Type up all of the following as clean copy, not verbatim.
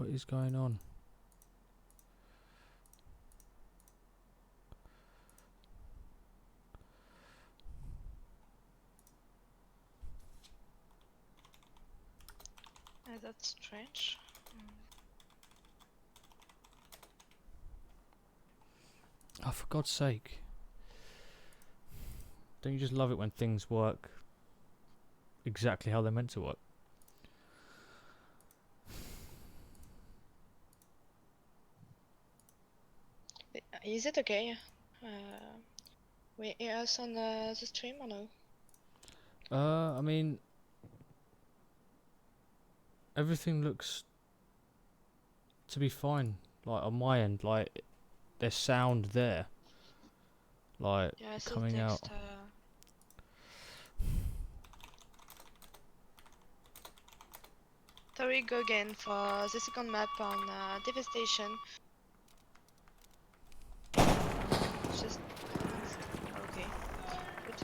What is going on? That's strange. Oh, for God's sake. Don't you just love it when things work exactly how they're meant to work? Is it okay? We hear us on the stream or no? I mean, everything looks to be fine. Like on my end, like there's sound there, like Yeah, I see coming out. text. So we go again for the second map on Devastation. Just okay. Good.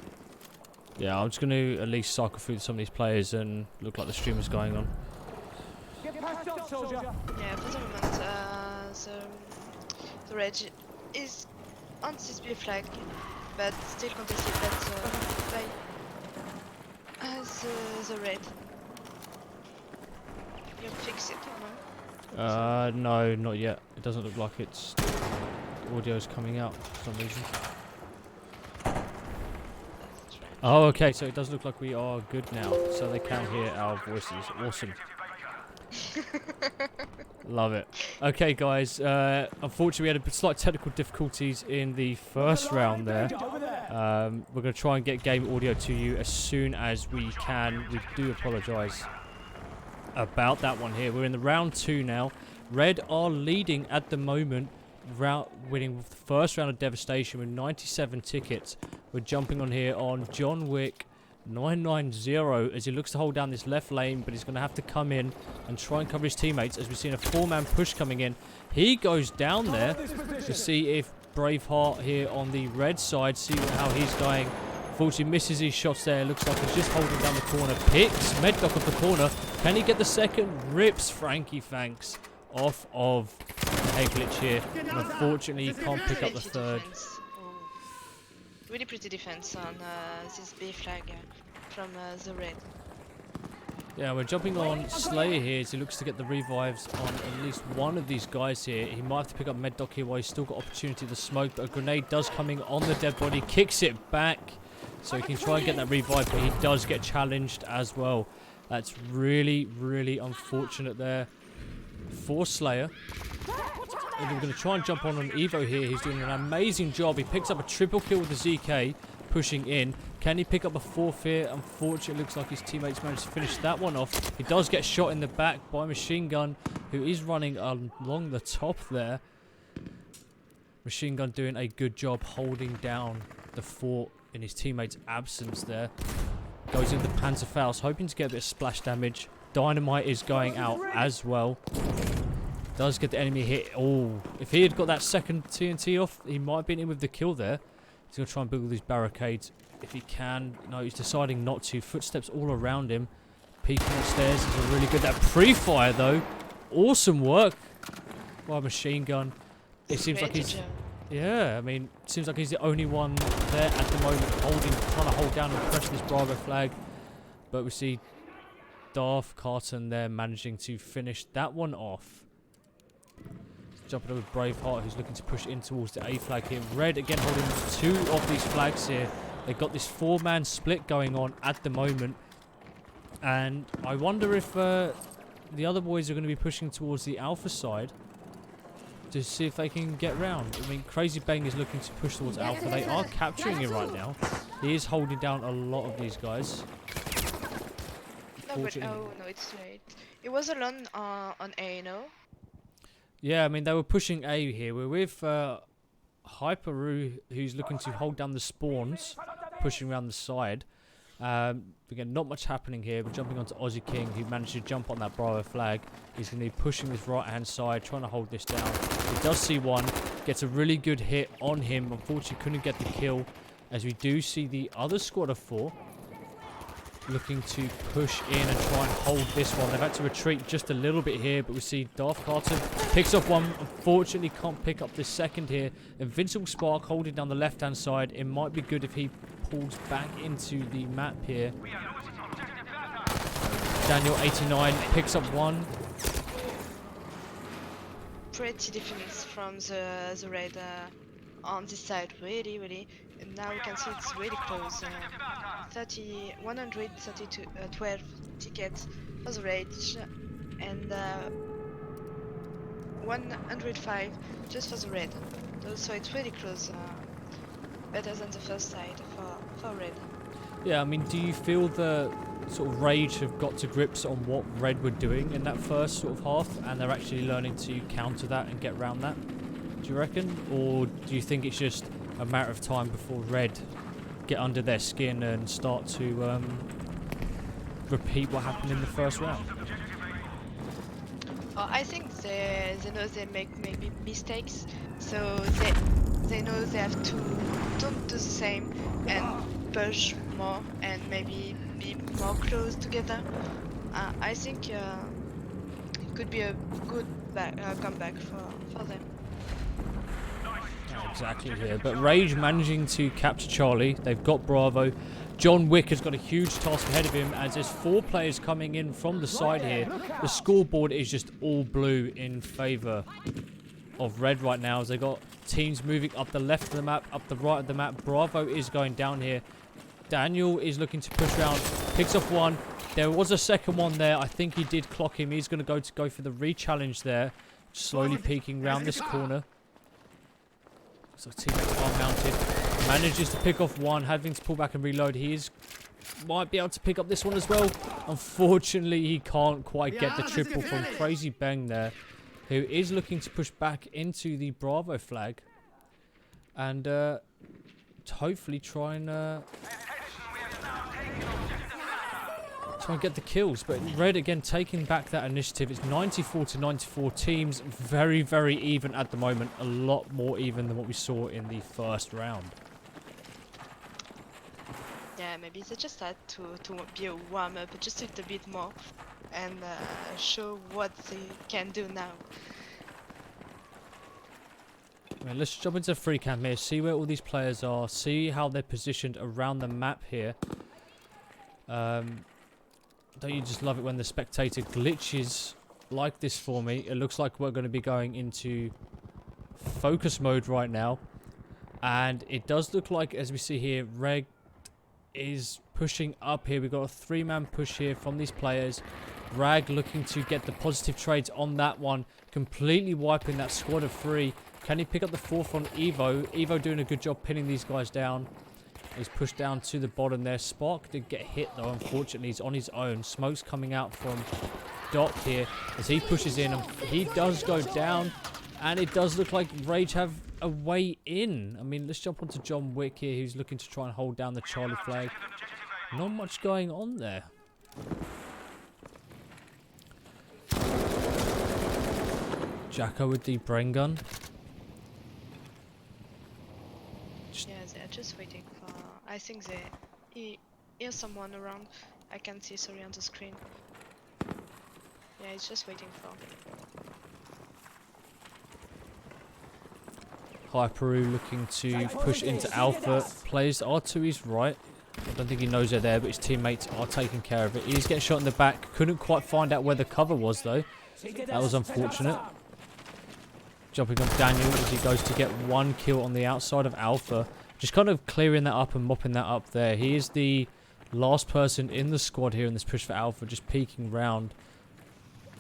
Yeah, I'm just going to at least cycle through some of these players and look like the stream is going on. Yeah, for the moment, the reg is on this B flag, but still contested by the red. You fix it or no? No, not yet. It doesn't look like it's audio's coming out for some reason. That's strange. Oh, okay, so it does look like we are good now, so they can hear our voices. Awesome. Love it. Okay, guys, unfortunately we had a slight technical difficulties in the first round there. We're going to try and get game audio to you as soon as we can. We do apologise about that one here. We're in the round 2 now. Red are leading at the moment, winning the first round of Devastation with 97 tickets. We're jumping on here on John Wick 990 as he looks to hold down this left lane, but he's going to have to come in and try and cover his teammates as we've seen a 4-man push coming in. He goes down there to see if Braveheart here on the red side, see how he's going. Unfortunately misses his shots there. Looks like he's just holding down the corner. Picks Meddock off the corner. Can he get the second? Rips Frankie Fanks off of a glitch here. And unfortunately he can't pick up the third. Really pretty defense on this B flag from the red. Yeah, we're jumping on Slayer here as he looks to get the revives on at least one of these guys here. He might have to pick up Meddock here while he's still got opportunity to smoke, but a grenade does coming on the dead body. Kicks it back so he can try and get that revive, but he does get challenged as well. That's really, really unfortunate there for Slayer. And we're going to try and jump on Evo here. He's doing an amazing job. He picks up a triple kill with the ZK, pushing in. Can he pick up a 4th here? Unfortunately, it looks like his teammates managed to finish that one off. He does get shot in the back by Machine Gun, who is running along the top there. Machine Gun doing a good job holding down the fort in his teammates' absence there. Goes into Panzerfaust, hoping to get a bit of splash damage. Dynamite is going out as well. Does get the enemy hit. Oh, if he had got that second TNT off, he might have been in with the kill there. He's going to try and build these barricades if he can. No, he's deciding not to. Footsteps all around him. Peeking upstairs is really good. That pre-fire, though. Awesome work by Machine Gun. It seems like he's... Yeah, I mean, it seems like he's the only one there at the moment trying to hold down and pressure this Bravo flag. But we see Darth Carton there managing to finish that one off. Jumping over Braveheart, who's looking to push in towards the A flag here. Red again holding 2 of these flags here. They've got this 4-man split going on at the moment. And I wonder if the other boys are going to be pushing towards the Alpha side to see if they can get round. I mean, Crazy Bang is looking to push towards Alpha. They are capturing it right now. He is holding down a lot of these guys. No, but, oh, no, it's right. It was alone on A, no? Yeah, I mean, they were pushing A here. We're with Hyperu, who's looking to hold down the spawns, pushing around the side. Again, not much happening here. We're jumping onto Aussie King, who managed to jump on that Bravo flag. He's going to be pushing this right-hand side, trying to hold this down. He does see one, gets a really good hit on him. Unfortunately, couldn't get the kill, as we do see the other squad of 4 looking to push in and try and hold this one. They've had to retreat just a little bit here, but we see Darth Carton picks off one. Unfortunately, can't pick up the second here. Invincible Spark holding down the left-hand side. It might be good if he pulls back into the map here. Daniel, 89, picks up one. Pretty defense from the red on this side, really. And now we can see it's really close. 132, 12 tickets for the rage, and 105 just for the red. So it's really close. Better than the first side for red. Yeah, I mean, do you feel the sort of rage have got to grips on what red were doing in that first sort of half, and they're actually learning to counter that and get around that? Do you reckon? Or do you think it's just a matter of time before red get under their skin and start to repeat what happened in the first round? I think they know they make maybe mistakes, so they know they have to don't do the same and push more and maybe be more close together. I think it could be a good comeback for them. Exactly here, but Rage managing to capture Charlie. They've got Bravo. John Wick has got a huge task ahead of him as there's 4 players coming in from the side here. The scoreboard is just all blue in favour of red right now, as they got teams moving up the left of the map, up the right of the map. Bravo is going down here. Daniel is looking to push around, picks off one. There was a second one there. I think he did clock him. He's going to go for the re-challenge there, slowly peeking round this corner. So teammate are mounted, manages to pick off one, having to pull back and reload. Might be able to pick up this one as well. Unfortunately, he can't quite get the triple from Crazy Bang there, who is looking to push back into the Bravo flag and hopefully try and get the kills. But red again taking back that initiative. It's 94 to 94. Teams very, very even at the moment. A lot more even than what we saw in the first round. Yeah, maybe they just had to be a warm-up just a little bit more and show what they can do now. Right, let's jump into free cam here, see where all these players are, see how they're positioned around the map here. Don't you just love it when the spectator glitches like this for me? It looks like we're going to be going into focus mode right now. And it does look like, as we see here, Reg is pushing up here. We've got a 3-man push here from these players. Rag looking to get the positive trades on that one, completely wiping that squad of 3. Can he pick up the 4th on Evo? Evo doing a good job pinning these guys down. He's pushed down to the bottom there. Spark did get hit though, unfortunately. He's on his own. Smoke's coming out from Doc here as he pushes in. And he does go down. And it does look like Rage have a way in. I mean, let's jump onto John Wick here, who's looking to try and hold down the Charlie flag. Not much going on there. Jacko with the brain gun. Yeah, they're just waiting for... I think they hear someone around. I can't see, sorry, on the screen. Yeah, he's just waiting for... Hyperu looking to push into Alpha. Plays are to his right. I don't think he knows they're there, but his teammates are taking care of it. He's getting shot in the back. Couldn't quite find out where the cover was, though. That was unfortunate. Jumping on Daniel as he goes to get 1 kill on the outside of Alpha. Just kind of clearing that up and mopping that up there. He is the last person in the squad here in this push for Alpha, just peeking round.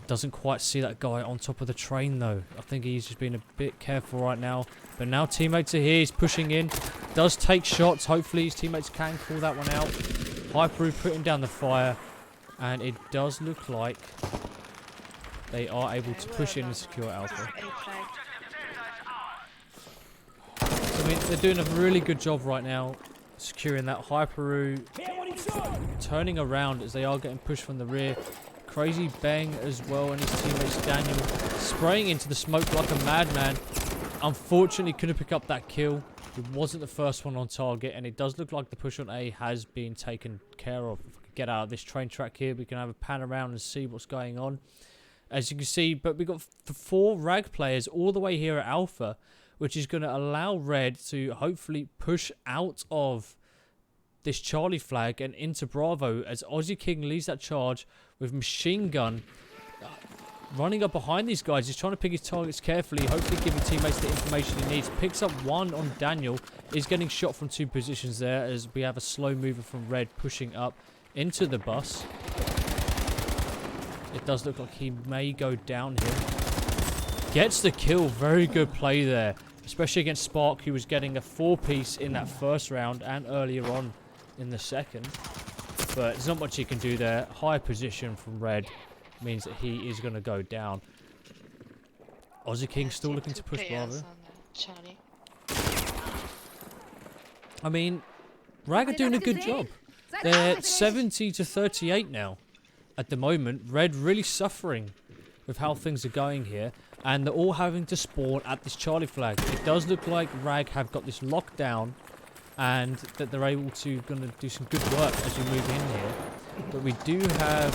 Doesn't quite see that guy on top of the train, though. I think he's just being a bit careful right now. But now teammates are here. He's pushing in. Does take shots. Hopefully his teammates can call that one out. Hyperu putting down the fire. And it does look like they are able to push in and secure Alpha. I mean, they're doing a really good job right now securing that. Hyperu turning around as they are getting pushed from the rear. Crazy Bang as well, and his teammates Daniel spraying into the smoke like a madman. Unfortunately couldn't pick up that kill. It wasn't the first one on target, and it does look like the push on A has been taken care of. If I can get out of this train track here. We can have a pan around and see what's going on. As you can see, but we've got the 4 Rag players all the way here at Alpha, which is going to allow Red to hopefully push out of this Charlie flag and into Bravo as Aussie King leads that charge with machine gun running up behind these guys. He's trying to pick his targets carefully, hopefully giving teammates the information he needs. Picks up one on Daniel. Is getting shot from 2 positions there as we have a slow mover from Red pushing up into the bus. It does look like he may go down here. Gets the kill. Very good play there. Especially against Spark, who was getting a 4-piece in that first round and earlier on in the second. But there's not much he can do there. High position from Red means that he is going to go down. Aussie King still looking to push Bravo. Charlie. I mean, Rag are doing a good job. They're 70 to 38 now. At the moment, Red really suffering with how things are going here, and they're all having to spawn at this Charlie flag. It does look like Rag have got this locked down, and that they're able to gonna do some good work as we move in here. But we do have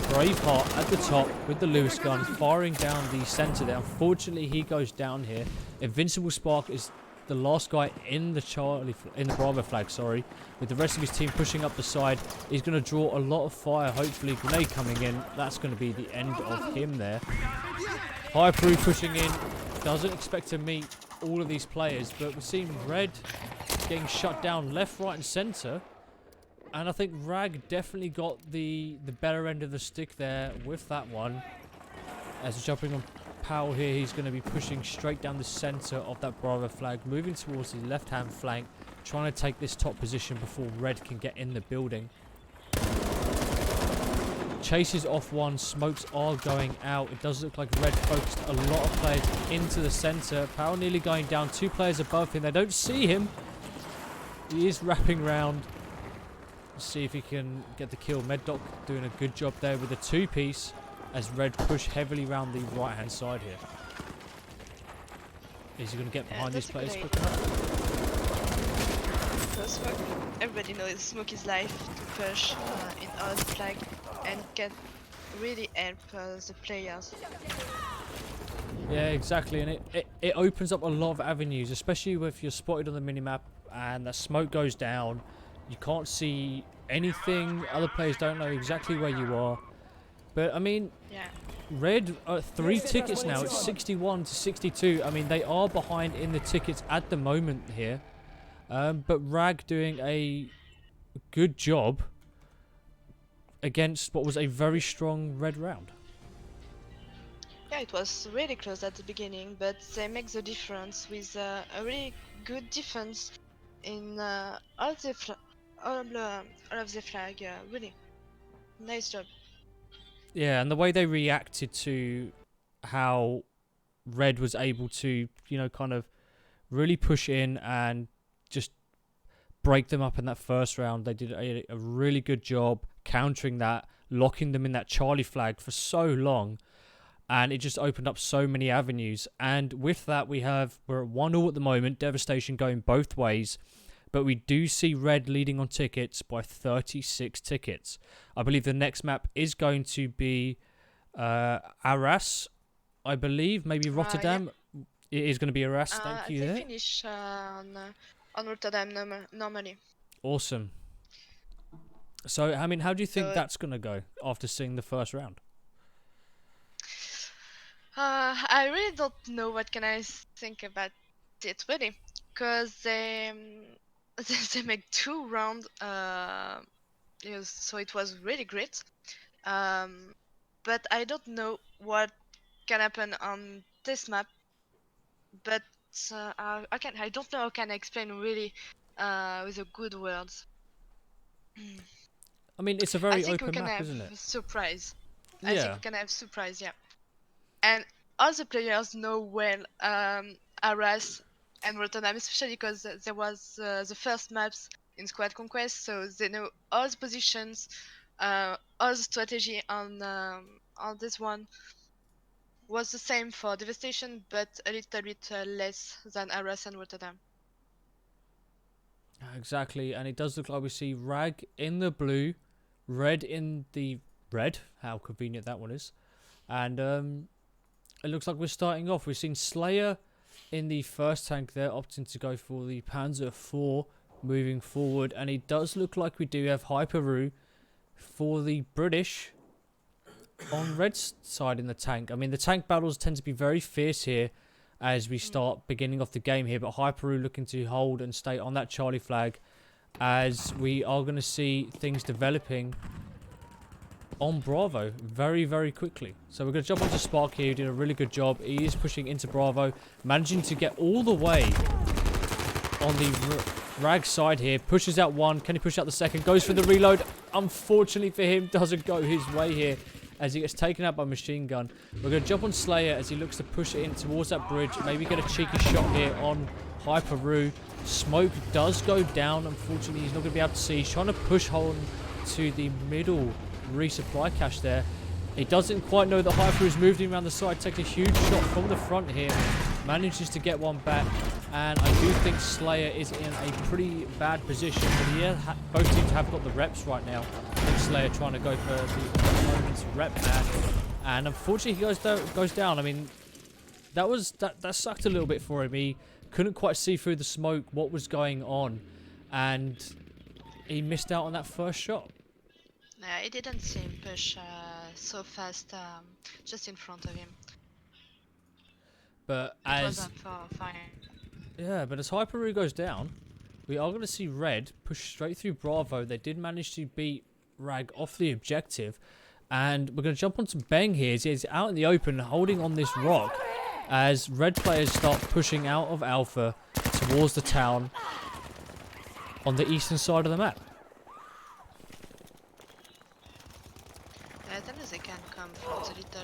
Braveheart at the top with the Lewis gun firing down the center there. Unfortunately, he goes down here. Invincible Spark is the last guy in the Bravo flag, sorry, with the rest of his team pushing up the side. He's going to draw a lot of fire. Hopefully, grenade coming in. That's going to be the end of him there. Hyperu pushing in. Doesn't expect to meet all of these players, but we're seeing Red getting shut down left, right, and center. And I think Rag definitely got the better end of the stick there with that one. As jumping on Powell here, he's going to be pushing straight down the center of that Bravo flag, moving towards the left-hand flank, trying to take this top position before Red can get in the building. Chases off one, smokes are going out. It does look like Red focused a lot of players into the center. Powell nearly going down, 2 players above him. They don't see him. He is wrapping round. Let's see if he can get the kill. MedDoc doing a good job there with a 2-piece. As Red push heavily around the right-hand side here. Is he going to get behind these players quick enough? So smoke, everybody knows smoke is life to push in our flag and can really help the players. Yeah, exactly, and it opens up a lot of avenues, especially if you're spotted on the minimap and the smoke goes down. You can't see anything. Other players don't know exactly where you are. But I mean, yeah. Red 3 tickets now. It's 61 to 62. I mean, they are behind in the tickets at the moment here. But Rag doing a good job against what was a very strong Red round. Yeah, it was really close at the beginning, but they make the difference with a really good defense in all of the flag. Really nice job. Yeah, and the way they reacted to how Red was able to, you know, kind of really push in and just break them up in that first round. They did a really good job countering that, locking them in that Charlie flag for so long. And it just opened up so many avenues. And with that, we're at 1-1 at the moment. Devastation going both ways. But we do see Red leading on tickets by 36 tickets. I believe the next map is going to be Arras, I believe. Maybe Rotterdam. Yeah. It is going to be Arras. Thank you they there. finish on Rotterdam normally. Awesome. So, I mean, how do you think So, that's going to go after seeing the first round? I really don't know what can I think about it really, because they make 2 rounds. So it was really great. But I don't know what can happen on this map. But I don't know how can I explain really with a good words. I mean, it's a I very think we open can map, have isn't it? surprise. I think Yeah. we can have surprise, yeah. And all the players know well Arras and Rotterdam, especially because there was the first maps in Squad Conquest, so they know all the positions, all the strategy on this one was the same for Devastation, but a little bit less than Arras and Rotterdam. Exactly, and it does look like we see Rag in the blue Red in the red. How convenient that one is. And it looks like we're starting off. We've seen Slayer in the first tank there, opting to go for the Panzer IV moving forward. And it does look like we do have Hyperu for the British on Red's side in the tank. I mean, the tank battles tend to be very fierce here as we start beginning off the game here. But Hyperu looking to hold and stay on that Charlie flag as we are going to see things developing on Bravo very, very quickly. So we're going to jump onto Spark here, who did a really good job. He is pushing into Bravo, managing to get all the way on the Rag side here. Pushes out one. Can he push out the second? Goes for the reload. Unfortunately for him, doesn't go his way here as he gets taken out by machine gun. We're going to jump on Slayer as he looks to push it in towards that bridge. Maybe get a cheeky shot here on Hyperu. Smoke does go down. Unfortunately, he's not going to be able to see. He's trying to push home to the middle resupply cache there. He doesn't quite know that Hyper is moving around the side, takes a huge shot from the front here, manages to get one back, and I do think Slayer is in a pretty bad position, but yeah, both teams have got the reps right now. I think Slayer trying to go for the opponent's rep man, and unfortunately he goes down. I mean, that sucked a little bit for him. He couldn't quite see through the smoke what was going on, and he missed out on that first shot. Yeah, it didn't see him push so fast just in front of him. But it wasn't fine. Yeah, but as Hyperu goes down, we are going to see Red push straight through Bravo. They did manage to beat Rag off the objective. And we're going to jump onto Bang here. He's out in the open holding on this rock as Red players start pushing out of Alpha towards the town on the eastern side of the map. Then they can come from the little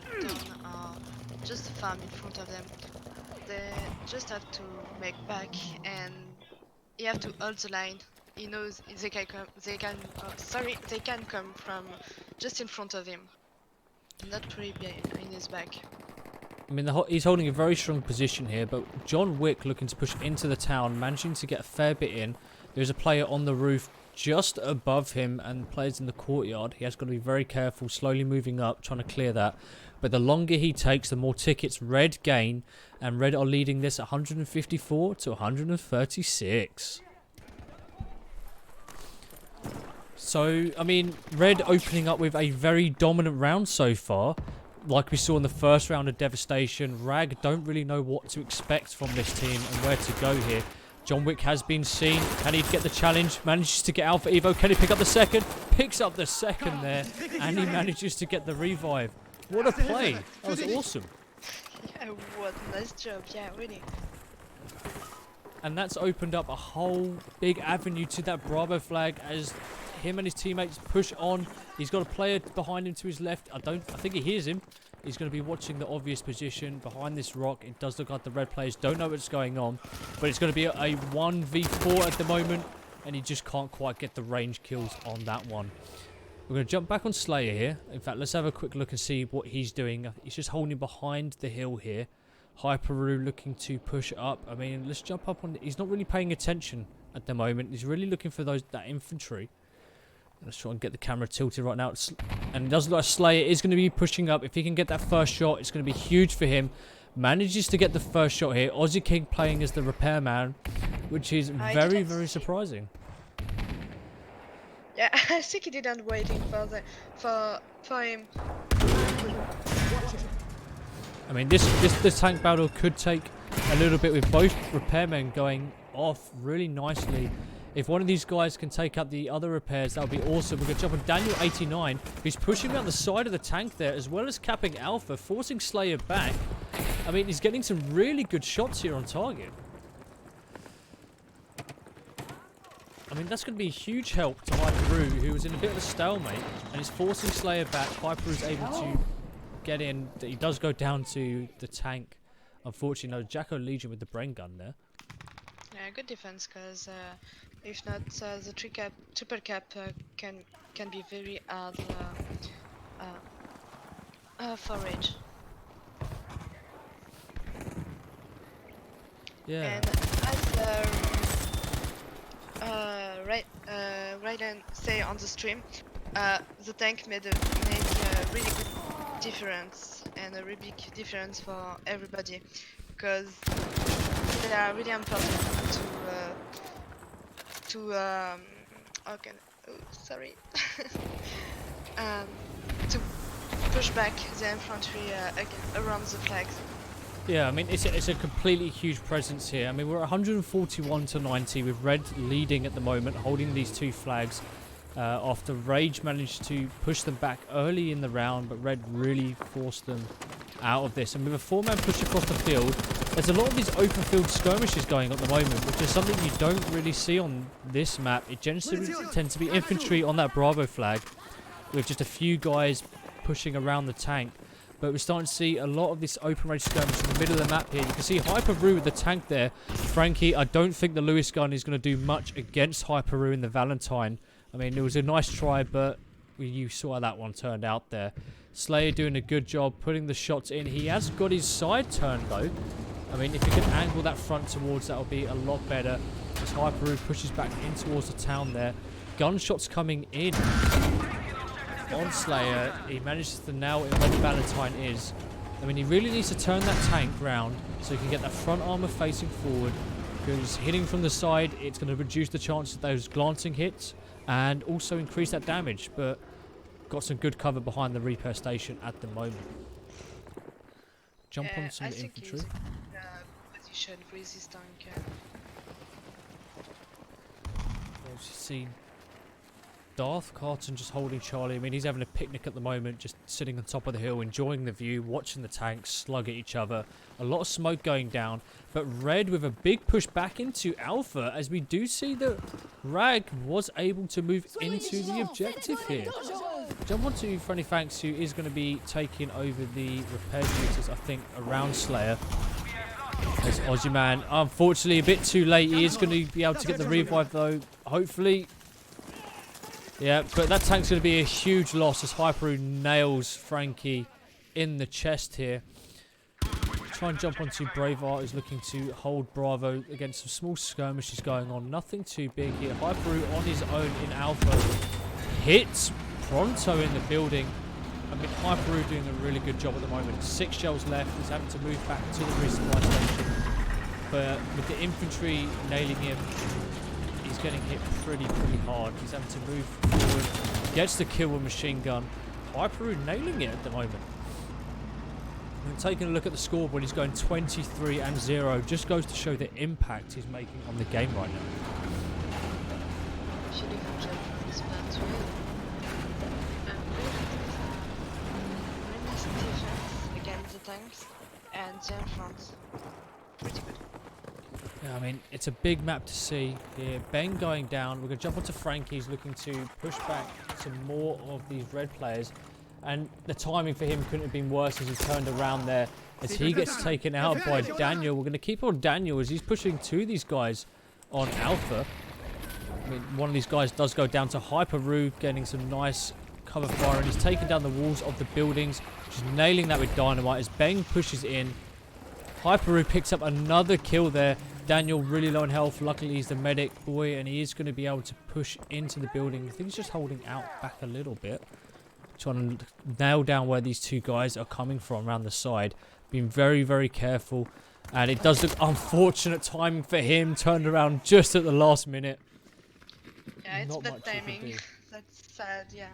town just the farm in front of them. They just have to make back and you have to hold the line. He knows they can come. They can come from just in front of him, not pretty behind his back. I mean, he's holding a very strong position here, but John Wick looking to push into the town, managing to get a fair bit in. There's a player on the roof just above him and players in the courtyard. He has got to be very careful, slowly moving up, trying to clear that. But the longer he takes, the more tickets Red gain, and Red are leading this 154 to 136. So, I mean, Red opening up with a very dominant round so far. Like we saw in the first round of Devastation, Rag don't really know what to expect from this team and where to go here. John Wick has been seen. Can he get the challenge? Manages to get Alpha Evo. Can he pick up the second? Picks up the second there. And he manages to get the revive. What a play. That was awesome. Yeah, what a nice job. Yeah, really. And that's opened up a whole big avenue to that Bravo flag as him and his teammates push on. He's got a player behind him to his left. I think he hears him. He's going to be watching the obvious position behind this rock. It does look like the Red players don't know what's going on. But it's going to be a 1v4 at the moment. And he just can't quite get the range kills on that one. We're going to jump back on Slayer here. In fact, let's have a quick look and see what he's doing. He's just holding behind the hill here. Hyperu looking to push up. I mean, let's jump up on... He's not really paying attention at the moment. He's really looking for that infantry. Let's try and get the camera tilted right now. And it does look like Slayer is going to be pushing up. If he can get that first shot, it's going to be huge for him. Manages to get the first shot here. Aussie King playing as the repairman, which is very, very surprising. Yeah, I think he didn't waiting for him. I mean, this tank battle could take a little bit with both repairmen going off really nicely. If one of these guys can take up the other repairs, that would be awesome. We're going to jump on Daniel 89, who's pushing around the side of the tank there, as well as capping Alpha, forcing Slayer back. I mean, he's getting some really good shots here on target. I mean, that's going to be a huge help to Hyperu, who was in a bit of a stalemate, and is forcing Slayer back. Hyperu is able to get in. He does go down to the tank. Unfortunately, no, Jacko Legion with the brain gun there. Yeah, good defense, because if not, the triple cap can be very hard for Rage. Yeah. And as Raiden say on the stream, the tank made a really good difference and a really big difference for everybody because they are really important okay, oh, sorry, um, to push back the infantry around the flags. Yeah, I mean, it's a completely huge presence here. I mean, we're 141 to 90 with Red leading at the moment, holding these two flags. After Rage managed to push them back early in the round, but Red really forced them out of this. And with a four-man push across the field, there's a lot of these open field skirmishes going on at the moment, which is something you don't really see on this map. It generally tends to be infantry on that Bravo flag, with just a few guys pushing around the tank. But we're starting to see a lot of this open range skirmish in the middle of the map here. You can see Hyper-Roo with the tank there. Frankie, I don't think the Lewis gun is going to do much against Hyper-Roo in the Valentine. I mean, it was a nice try, but you saw how that one turned out there. Slayer doing a good job putting the shots in. He has got his side turned, though. I mean, if he can angle that front towards, that'll be a lot better. As Hyper-Roo pushes back in towards the town there. Gunshots coming in on Slayer. He manages to nail it where the Valentine is. I mean, he really needs to turn that tank round so he can get that front armor facing forward, because hitting from the side, it's going to reduce the chance of those glancing hits and also increase that damage. But got some good cover behind the repair station at the moment. Jump on some infantry. Position with this tank. As you see, Darth Carton just holding Charlie. I mean, he's having a picnic at the moment, just sitting on top of the hill, enjoying the view, watching the tanks slug at each other. A lot of smoke going down, but Red with a big push back into Alpha, as we do see that Rag was able to move into the objective here. Jump onto Friendly Fanks, who is going to be taking over the repair duties, I think, around Slayer. As Aussie Man, unfortunately, a bit too late. He is going to be able to get the revive, though, hopefully. Yeah, but that tank's going to be a huge loss as Hyper-Roo nails Frankie in the chest here. Try and jump onto Braveheart, who's looking to hold Bravo against some small skirmishes going on. Nothing too big here. Hyper-Roo on his own in Alpha. Hits Pronto in the building. I mean, Hyper-Roo doing a really good job at the moment. 6 shells left. He's having to move back to the resupply station. But with the infantry nailing him, he's getting hit pretty hard. He's having to move forward. Gets the kill with machine gun. Hyper-Roo nailing it at the moment. And taking a look at the scoreboard, he's going 23-0. Just goes to show the impact he's making on the game right now. Against the tanks and the infantry. Pretty good. Yeah, I mean, it's a big map to see here. Ben going down. We're going to jump onto Frankie's, looking to push back some more of these Red players. And the timing for him couldn't have been worse as he turned around there. As he gets taken out by Daniel. We're going to keep on Daniel as he's pushing two of these guys on Alpha. I mean, one of these guys does go down to Hyper-Roo, getting some nice cover fire. And he's taking down the walls of the buildings. Just nailing that with dynamite as Bang pushes in. Hyper-Roo picks up another kill there. Daniel really low in health. Luckily, he's the medic boy, and he is going to be able to push into the building. I think he's just holding out back a little bit. Trying to nail down where these two guys are coming from around the side. Being very careful. And it does look unfortunate timing for him. Turned around just at the last minute. Yeah, it's bad timing. That's sad, yeah.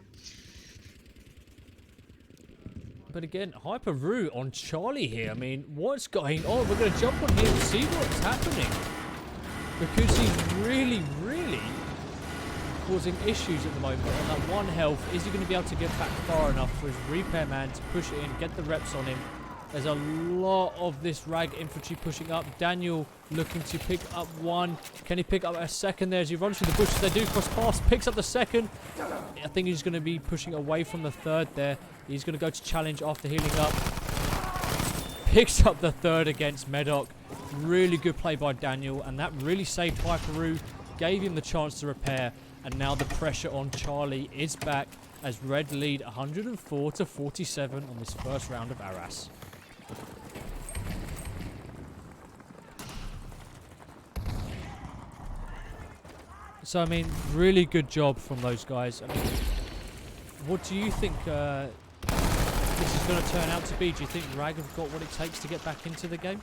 But again, Hyper-Roo on Charlie here. I mean, what's going on? We're going to jump on here and see what's happening. Because he's really causing issues at the moment on that 1 health. Is he going to be able to get back far enough for his repairman to push it in, get the reps on him? There's a lot of this Rag infantry pushing up. Daniel looking to pick up one. Can he pick up a second there as he runs through the bushes? They do cross paths. Picks up the second. I think he's going to be pushing away from the third there. He's going to go to challenge after healing up. Picks up the third against Medoc. Really good play by Daniel. And that really saved Hyper-Roo. Gave him the chance to repair. And now the pressure on Charlie is back as Red lead 104 to 47 on this first round of Arras. So, I mean, really good job from those guys. I mean, what do you think this is going to turn out to be? Do you think Rag have got what it takes to get back into the game?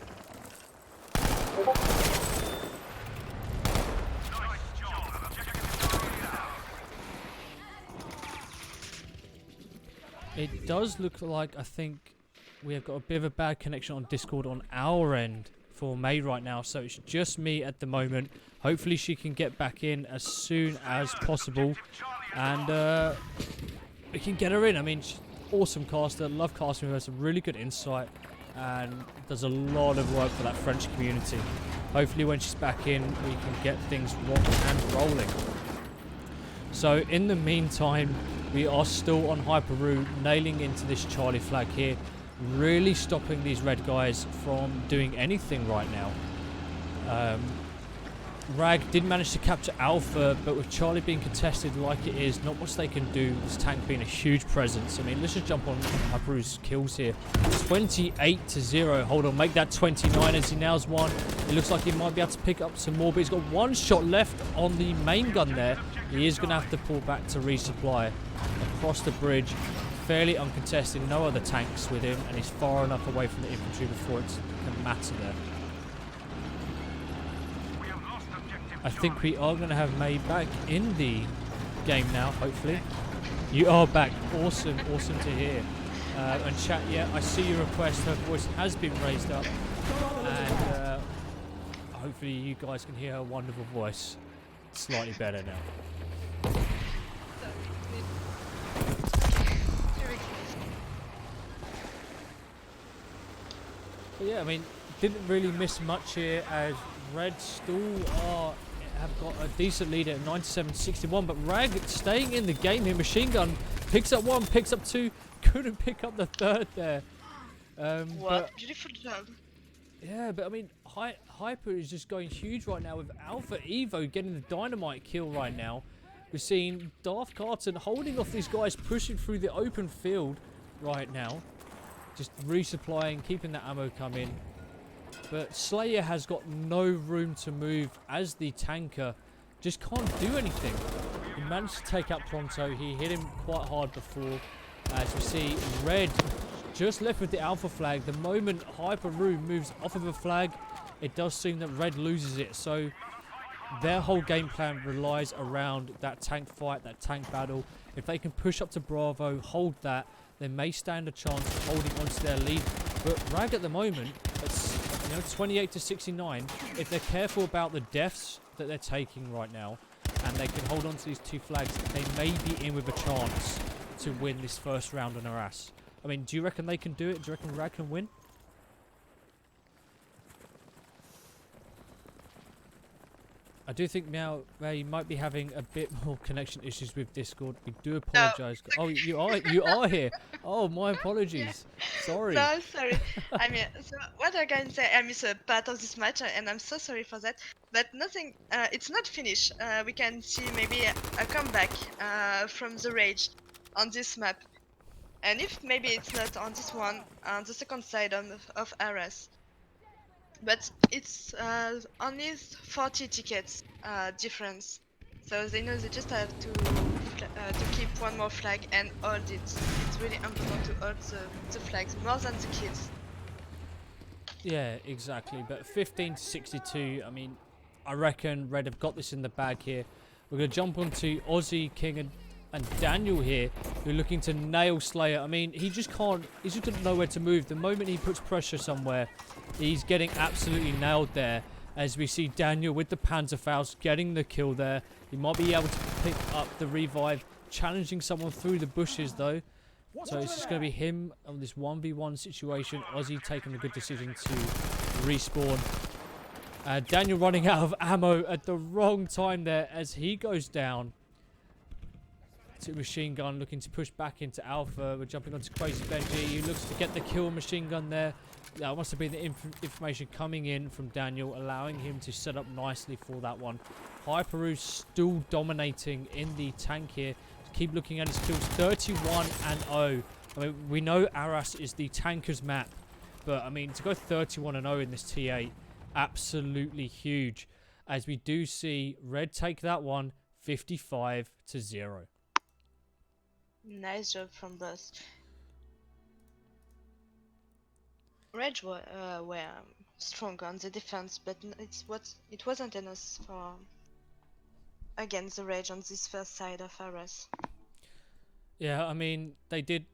It does look like, I think, we have got a bit of a bad connection on Discord on our end for May right now, so it's just me at the moment. Hopefully she can get back in as soon as possible, and we can get her in. I mean, she's an awesome caster, love casting with her, some really good insight, and does a lot of work for that French community. Hopefully when she's back in, we can get things rock and rolling. So in the meantime, we are still on Hyperu, nailing into this Charlie flag here, really stopping these red guys from doing anything right now. Rag did manage to capture Alpha, but with Charlie being contested like it is, not much they can do, this tank being a huge presence. I mean, let's just jump on Hyperu's kills here. 28-0, hold on, make that 29 as he nails one. It looks like he might be able to pick up some more, but he's got one shot left on the main gun there. He is going to have to pull back to resupply across the bridge. Fairly uncontested, no other tanks with him, and he's far enough away from the infantry before it can matter there. I think we are going to have May back in the game now, hopefully. You are back. Awesome, awesome to hear. And chat, yeah, I see your request. Her voice has been raised up. And hopefully you guys can hear her wonderful voice slightly better now. But yeah, I mean, didn't really miss much here as Red still have got a decent lead at 97-61, but Rag staying in the game here. Machine Gun picks up one, picks up two, couldn't pick up the third there. What beautiful job. Yeah, but I mean, Hyper is just going huge right now with Alpha Evo getting the dynamite kill right now. We're seeing Darth Carton holding off these guys, pushing through the open field right now. Just resupplying, keeping that ammo coming. But Slayer has got no room to move as the tanker just can't do anything. He managed to take out Pronto. He hit him quite hard before. As we see, Red just left with the Alpha flag. The moment Hyperu moves off of a flag, it does seem that Red loses it. So their whole game plan relies around that tank fight, that tank battle. If they can push up to Bravo, hold that, they may stand a chance of holding onto their lead. But Rag at the moment, it's 28-69. If they're careful about the deaths that they're taking right now, and they can hold on to these two flags, they may be in with a chance to win this first round on Arras. I mean, do you reckon they can do it? Do you reckon Rag can win? I do think now they might be having a bit more connection issues with Discord. We do apologise. No. Oh, you are here. Oh, my apologies. Sorry. No, sorry. I mean, so what I can say, I missed a part of this match, and I'm so sorry for that. But nothing. It's not finished. We can see maybe a comeback from the Rage on this map, and if maybe it's not on this one, on the second side of Arras. But it's only 40 tickets difference, so they know they just have to keep one more flag and hold it. It's really important to hold the flags more than the kills. Yeah, exactly. But 15-62. I mean, I reckon Red have got this in the bag here. We're gonna jump onto Aussie, King, and Daniel here, who are looking to nail Slayer. I mean, he just can't. He's just got nowhere to move. The moment he puts pressure somewhere, he's getting absolutely nailed there. As we see Daniel with the Panzerfaust getting the kill there. He might be able to pick up the revive, challenging someone through the bushes though. So it's just going to be him on this 1v1 situation. Aussie taking a good decision to respawn. Daniel running out of ammo at the wrong time there as he goes down. To Machine Gun looking to push back into Alpha. We're jumping onto Crazy Benji. He looks to get the kill. Machine Gun there. That must have been the information coming in from Daniel, allowing him to set up nicely for that one. Hyperu still dominating in the tank here. Keep looking at his kills. 31-0. I mean, we know Arras is the tankers map, but I mean, to go 31-0 in this T8, absolutely huge. As we do see Red take that one 55-0. Nice job from both. Rage were strong on the defense, but it wasn't enough for against the Rage on this first side of Aras. Yeah, I mean they did.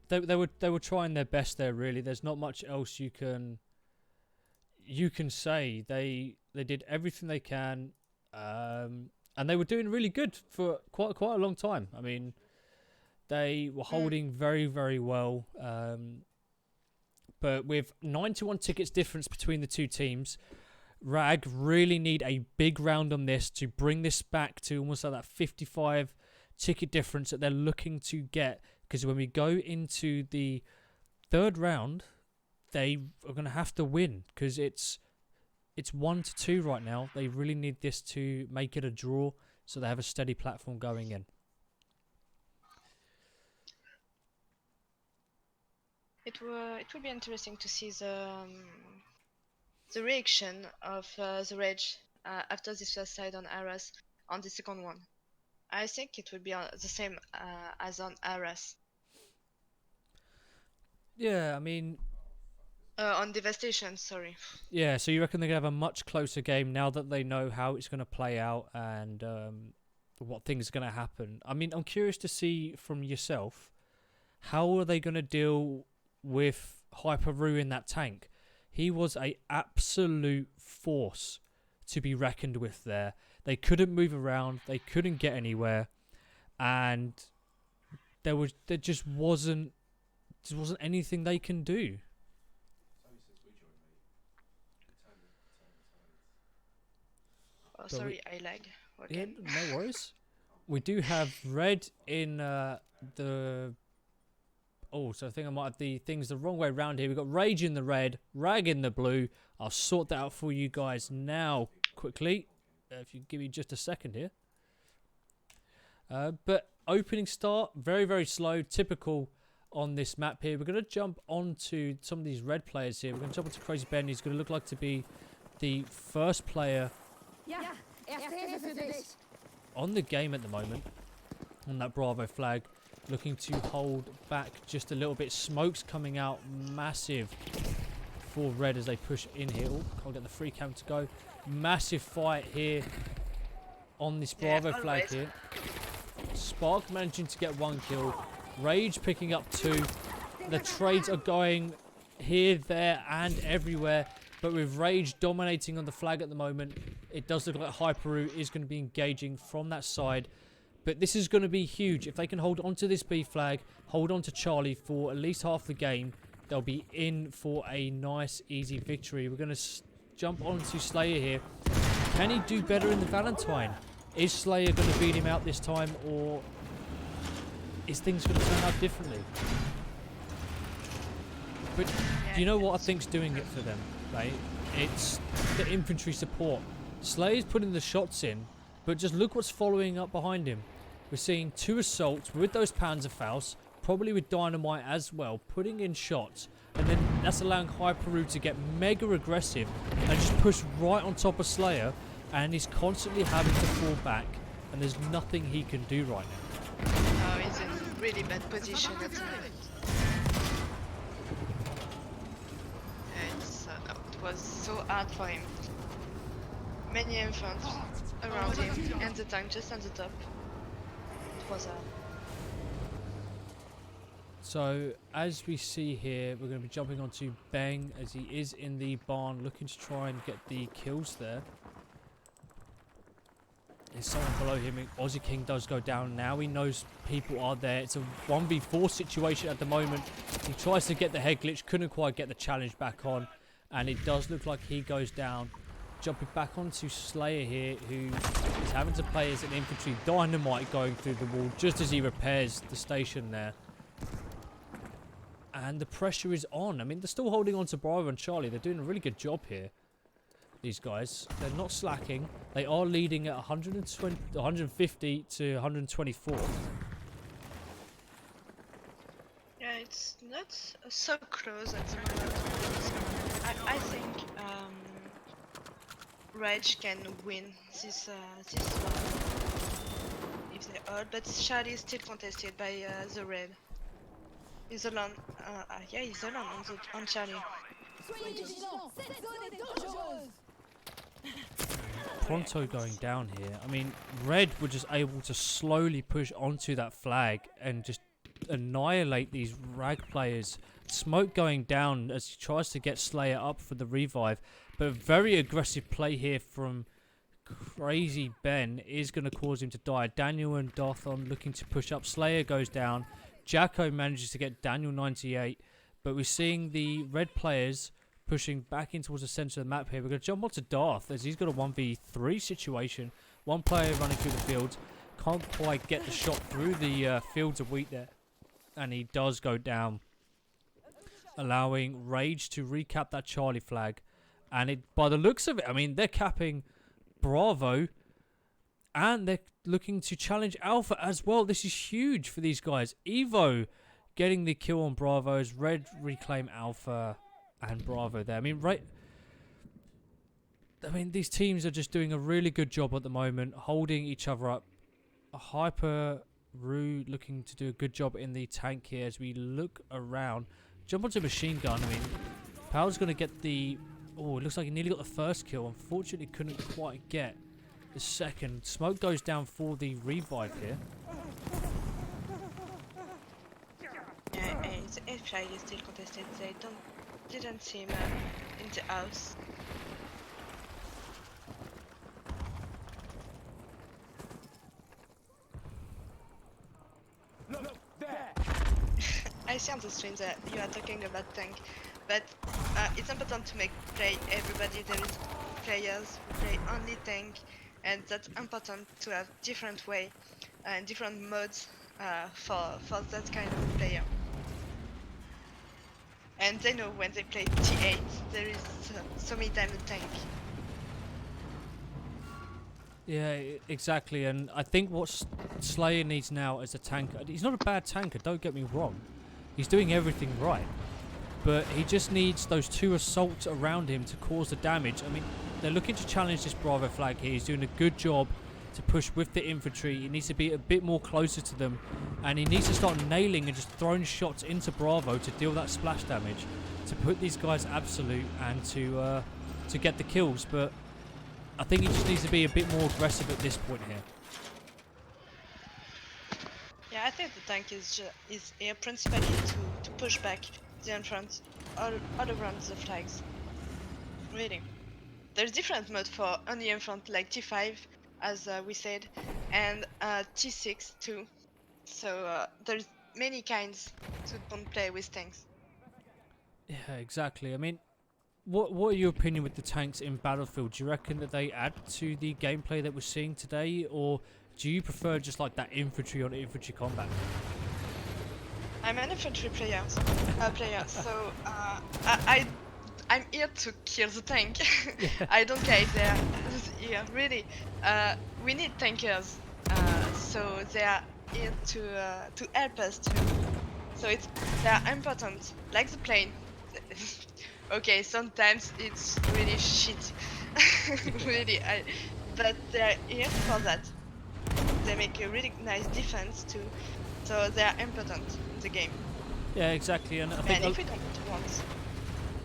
They were trying their best there. Really, there's not much else you can say. They did everything they can, and they were doing really good for quite a long time. I mean, they were holding very very well. But with 91 tickets difference between the two teams, Rag really need a big round on this to bring this back to almost like that 55 ticket difference that they're looking to get. Because when we go into the third round, they are going to have to win because it's 1-2 right now. They really need this to make it a draw so they have a steady platform going in. It will be interesting to see the reaction of the Rage after this first side on Aras on the second one. I think it will be the same as on Aras. Yeah, I mean... on Devastation, sorry. Yeah, so you reckon they're going to have a much closer game now that they know how it's going to play out and what things are going to happen. I mean, I'm curious to see from yourself, how are they going to deal with Hyperu in that tank? He was a absolute force to be reckoned with there. They couldn't move around, they couldn't get anywhere, and there just wasn't anything they can do. Oh, sorry, I lag. Yeah, Okay. no worries. We do have Red in the... Oh, so I think I might have the things the wrong way around here. We've got Rage in the red, Rag in the blue. I'll sort that out for you guys now, quickly. If you give me just a second here. But opening start, very, very slow. Typical on this map here. We're going to jump onto some of these red players here. We're going to jump onto Crazy Ben. He's going to look like to be the first player on the game at the moment. On that Bravo flag. Looking to hold back just a little bit. Smoke's coming out massive for Red as they push in here. Oh, can't get the free cam to go. Massive fight here on this Bravo flag here. Spark managing to get 1 kill. Rage picking up 2. The trades are going here, there, and everywhere. But with Rage dominating on the flag at the moment, it does look like Hyperu is going to be engaging from that side. But this is going to be huge. If they can hold on to this B flag, hold on to Charlie for at least half the game, they'll be in for a nice, easy victory. We're going to jump on to Slayer here. Can he do better in the Valentine? Is Slayer going to beat him out this time, or is things going to turn out differently? But do you know what I think's doing it for them, right? It's the infantry support. Slayer's putting the shots in, but just look what's following up behind him. We're seeing 2 assaults with those Panzerfaust, probably with Dynamite as well, putting in shots. And then that's allowing Hyperu to get mega aggressive and just push right on top of Slayer. And he's constantly having to fall back. And there's nothing he can do right now. Oh, he's in a really bad position at the moment. It was so hard for him. Many infants around him and the tank just on the top. It was hard. So as we see here, we're going to be jumping onto Bang as he is in the barn looking to try and get the kills there. There's someone below him. Aussie King does go down. Now he knows people are there. It's a 1v4 situation at the moment. He tries to get the head glitch, couldn't quite get the challenge back on. And it does look like he goes down. Jumping back onto Slayer here, who is having to play as an infantry. Dynamite going through the wall just as he repairs the station there. And the pressure is on. I mean, they're still holding on to Bravo and Charlie. They're doing a really good job here. These guys, they're not slacking. They are leading at 150 to 124. Yeah, it's not so close at the moment. I think Rage can win this one if they all, but Charlie is still contested by the red. He's alone. Yeah, he's alone on Charlie. Pronto going down here. I mean, red were just able to slowly push onto that flag and just annihilate these rag players. Smoke going down as he tries to get Slayer up for the revive, but very aggressive play here from Crazy Ben is going to cause him to die. Daniel and Darthon looking to push up. Slayer goes down. Jacko manages to get Daniel 98, but we're seeing the red players pushing back in towards the centre of the map here. We're going to jump onto Darth as he's got a 1v3 situation. One player running through the field. Can't quite get the shot through the fields of wheat there. And he does go down, allowing Rage to recap that Charlie flag. And it, by the looks of it, I mean, they're capping Bravo, and they're looking to challenge Alpha as well. This is huge for these guys. Evo getting the kill on Bravo as Red reclaim Alpha and Bravo there. I mean, these teams are just doing a really good job at the moment, holding each other up. A Hyper Rue looking to do a good job in the tank here as we look around. Jump onto Machine Gun. I mean, Powell's going to get the... Oh, it looks like he nearly got the first kill. Unfortunately, couldn't quite get the second. Smoke goes down for the revive here. Yeah, the F-flag is still contested. They didn't see him in the house. Look there. I see on the stream that you are talking about tank, but it's important to make play everybody. There is players who play only tank, and that's important to have different way and different modes for that kind of player. And they know when they play T8, there is so many times a tank. Yeah, exactly. And I think what Slayer needs now as a tanker, he's not a bad tanker, don't get me wrong. He's doing everything right. But he just needs those two assaults around him to cause the damage. I mean, they're looking to challenge this Bravo flag here. He's doing a good job to push with the infantry. He needs to be a bit more closer to them. And he needs to start nailing and just throwing shots into Bravo to deal that splash damage. To put these guys absolute and to get the kills. But I think he just needs to be a bit more aggressive at this point here. Yeah, I think the tank is here principally to push back the entrance all around the flags. Really. There's different modes for on the front, like T5, as we said, and T6 too. So there's many kinds to play with tanks. Yeah, exactly. I mean, what are your opinion with the tanks in Battlefield? Do you reckon that they add to the gameplay that we're seeing today, or do you prefer just like that infantry on infantry combat? I'm an infantry player, so I'm here to kill the tank. Yeah. I don't care if they're here. Really, we need tankers, so they are here to help us too. So they are important, like the plane. Okay, sometimes it's really shit, really. But they're here for that. They make a really nice defense too, so they are important in the game. Yeah, exactly. And I think if we don't want.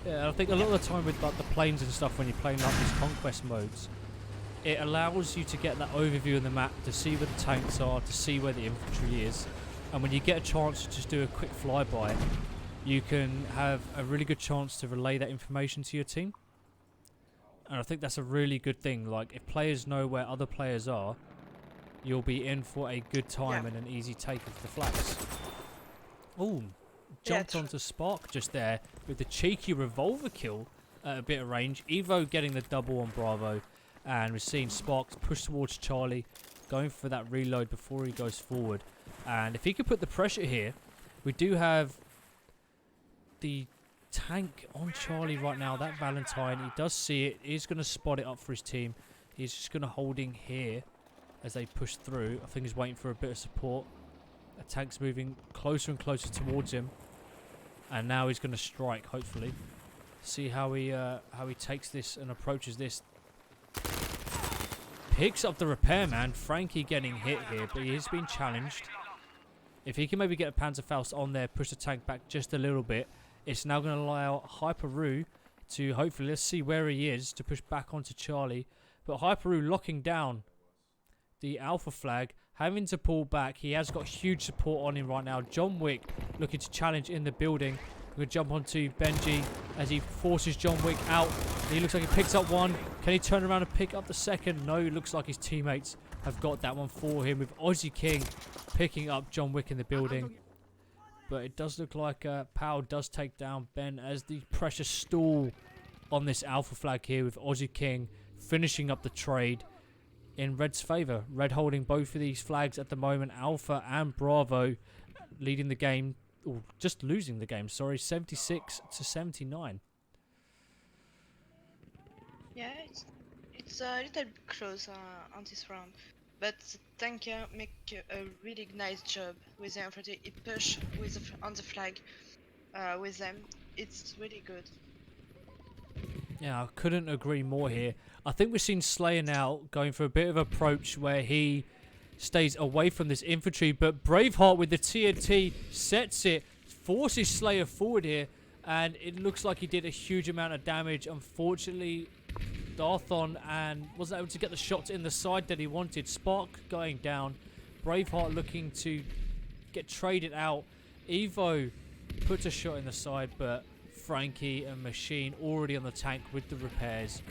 Yeah, I think a lot of the time with like the planes and stuff, when you're playing like these conquest modes, it allows you to get that overview of the map, to see where the tanks are, to see where the infantry is, and when you get a chance to just do a quick flyby, you can have a really good chance to relay that information to your team. And I think that's a really good thing. Like, if players know where other players are, you'll be in for a good time and an easy take of the flags. Ooh. Jumped onto Spark just there with the cheeky revolver kill at a bit of range. Evo getting the double on Bravo, and we're seeing Spark push towards Charlie, going for that reload before he goes forward. And if he could put the pressure here, we do have the tank on Charlie right now. That Valentine, he does see it. He's going to spot it up for his team. He's just going to holding here as they push through. I think he's waiting for a bit of support. The tank's moving closer and closer towards him. And now he's going to strike, hopefully. See how he takes this and approaches this. picks up the repairman. Frankie getting hit here, but he has been challenged. If he can maybe get a Panzerfaust on there, push the tank back just a little bit, it's now going to allow Hyperu to hopefully, let's see where he is, to push back onto Charlie. But Hyperu locking down the Alpha flag, having to pull back. He has got huge support on him right now. John Wick looking to challenge in the building. We're going to jump onto Benji as he forces John Wick out. He looks like he picks up one. Can he turn around and pick up the second? No, it looks like his teammates have got that one for him, with Aussie King picking up John Wick in the building. But it does look like Powell does take down Ben as the pressure stall on this Alpha flag here, with Aussie King finishing up the trade in Red's favour. Red holding both of these flags at the moment. Alpha and Bravo leading the game, or just losing the game, sorry, 76 to 79. Yeah, it's a little bit close on this round, but the tanker make a really nice job with the infantry. It push with on the flag with them. It's really good. Yeah, I couldn't agree more here. I think we've seen Slayer now going for a bit of approach where he stays away from this infantry, but Braveheart with the TNT sets it, forces Slayer forward here, and it looks like he did a huge amount of damage. Unfortunately, Darthon and wasn't able to get the shots in the side that he wanted. Spark going down. Braveheart looking to get traded out. Evo puts a shot in the side, but Frankie and Machine already on the tank with the repairs.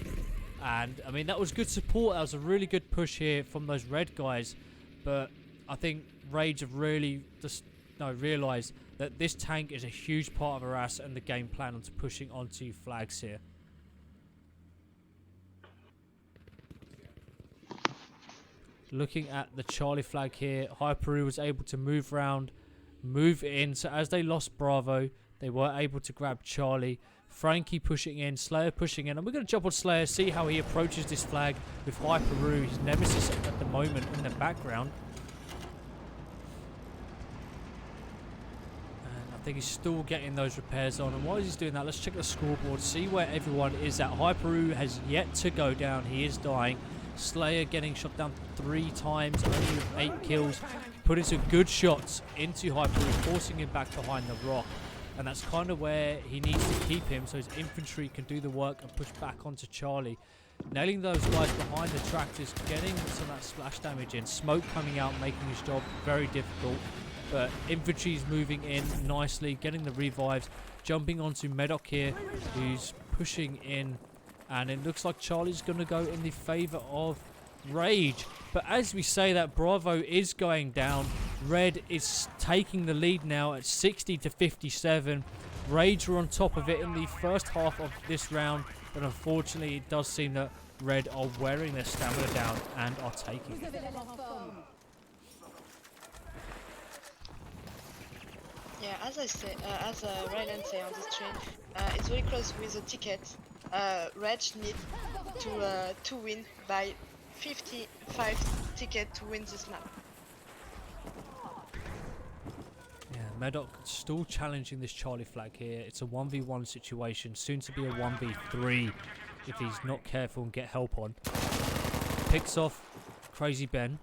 And I mean, that was good support. That was a really good push here from those red guys. But I think Rage have really just realised that this tank is a huge part of Harass and the game plan onto pushing onto flags here. Looking at the Charlie flag here, Hyperu was able to move around, move in. So as they lost Bravo, they were able to grab Charlie. Frankie pushing in, Slayer pushing in. And we're going to jump on Slayer, see how he approaches this flag with Hyperu, his nemesis at the moment in the background. And I think he's still getting those repairs on. And while he's doing that, let's check the scoreboard, see where everyone is at. Hyperu has yet to go down. He is dying. Slayer getting shot down 3 times, only with 8 kills. Putting some good shots into Hyperu, forcing him back behind the rock. And that's kind of where he needs to keep him, so his infantry can do the work and push back onto Charlie. Nailing those guys behind the tractors, getting some of that splash damage in. Smoke coming out, making his job very difficult. But infantry's moving in nicely, getting the revives. Jumping onto Medoc here, who's pushing in. And it looks like Charlie's going to go in the favour of Rage. But as we say that, Bravo is going down. Red is taking the lead now at 60 to 57. Rage are on top of it in the first half of this round. But unfortunately, it does seem that Red are wearing their stamina down and are taking it. Yeah, as I say, as Ryland say on the stream, it's very close with the ticket. Reg need to win by 55 tickets to win this map. Yeah, Medoc still challenging this Charlie flag here. It's a 1v1 situation, soon to be a 1v3 if he's not careful and get help on. Picks off Crazy Ben.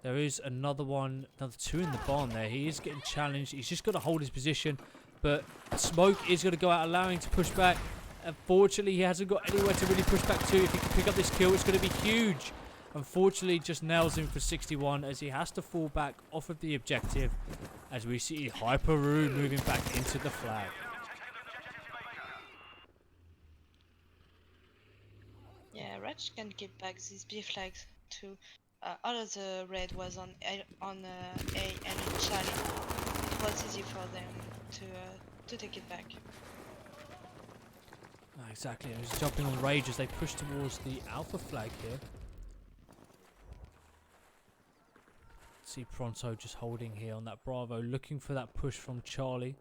There is another 2 in the barn there. He is getting challenged. He's just got to hold his position. But Smoke is going to go out, allowing to push back. Unfortunately, he hasn't got anywhere to really push back to. If he can pick up this kill, it's going to be huge. Unfortunately, just nails him for 61 as he has to fall back off of the objective. As we see Hyperu moving back into the flag. Yeah, Reg can get back these B flags too. All of the red was on A and Charlie. It was easy for them to take it back. Exactly, and he's jumping on Rage as they push towards the Alpha flag here. See Pronto just holding here on that Bravo, looking for that push from Charlie.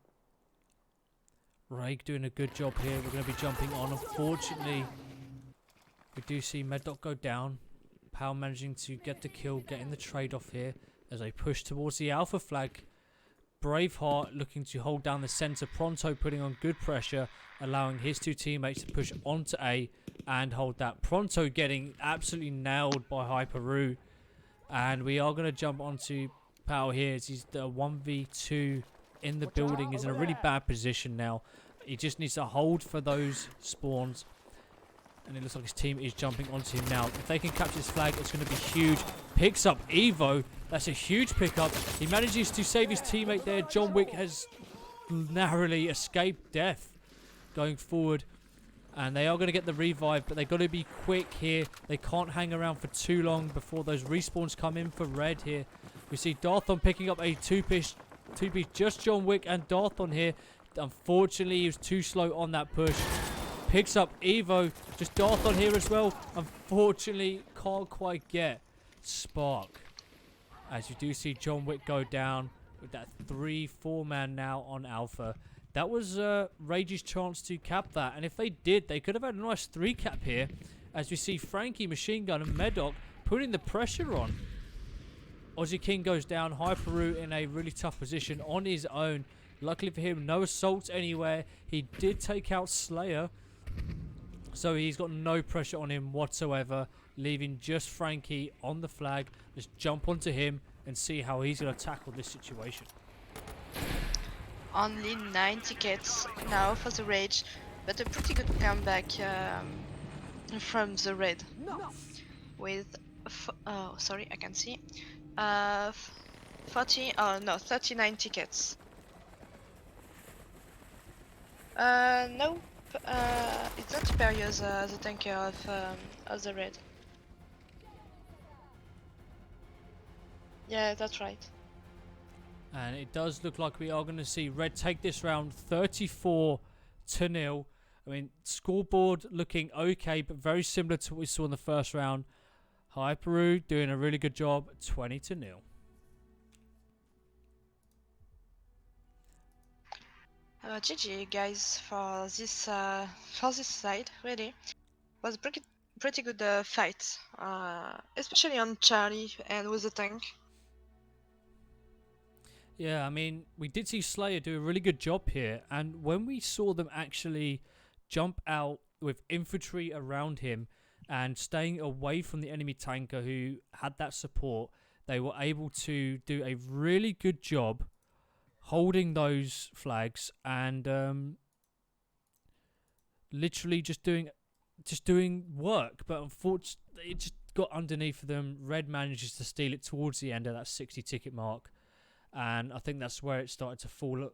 Rage doing a good job here. We're going to be jumping on. Unfortunately, we do see Medoc go down. Powell managing to get the kill, getting the trade off here as they push towards the Alpha flag. Braveheart looking to hold down the centre. Pronto putting on good pressure, allowing his 2 teammates to push onto A. and hold that. Pronto getting absolutely nailed by Hyperu. And we are going to jump onto Power here as he's the 1v2 in the building. He's in a really bad position now. He just needs to hold for those spawns. And it looks like his team is jumping onto him now. If they can capture this flag, it's going to be huge. Picks up Evo. That's a huge pickup. He manages to save his teammate there. John Wick has narrowly escaped death going forward. And they are going to get the revive, but they've got to be quick here. They can't hang around for too long before those respawns come in for Red here. We see Darthon picking up a two-piece, just John Wick and Darthon here. Unfortunately, he was too slow on that push. Picks up Evo, just Darthon here as well. Unfortunately, can't quite get Spark. As you do see John Wick go down with that 3-4 man now on Alpha. That was Rage's chance to cap that. And if they did, they could have had a nice 3-cap here. As we see Frankie, Machine Gun, and Medoc putting the pressure on. Aussie King goes down. Hyperu in a really tough position on his own. Luckily for him, no assaults anywhere. He did take out Slayer. So he's got no pressure on him whatsoever. Leaving just Frankie on the flag. Let's jump onto him and see how he's going to tackle this situation. Only 9 tickets now for the Rage, but a pretty good comeback from the Red. With, oh sorry, I can see, 39 tickets. No, it's not superior the tanker of the Red. Yeah, that's right. And it does look like we are going to see Red take this round 34-0. I mean, scoreboard looking okay, but very similar to what we saw in the first round. Hyperu doing a really good job, 20-0. GG guys for this side. Really was pretty good fight, especially on Charlie and with the tank. Yeah, I mean, we did see Slayer do a really good job here, and when we saw them actually jump out with infantry around him and staying away from the enemy tanker who had that support, they were able to do a really good job holding those flags and literally just doing work. But unfortunately, it just got underneath of them. Red manages to steal it towards the end of that 60 ticket mark. And I think that's where it started to fall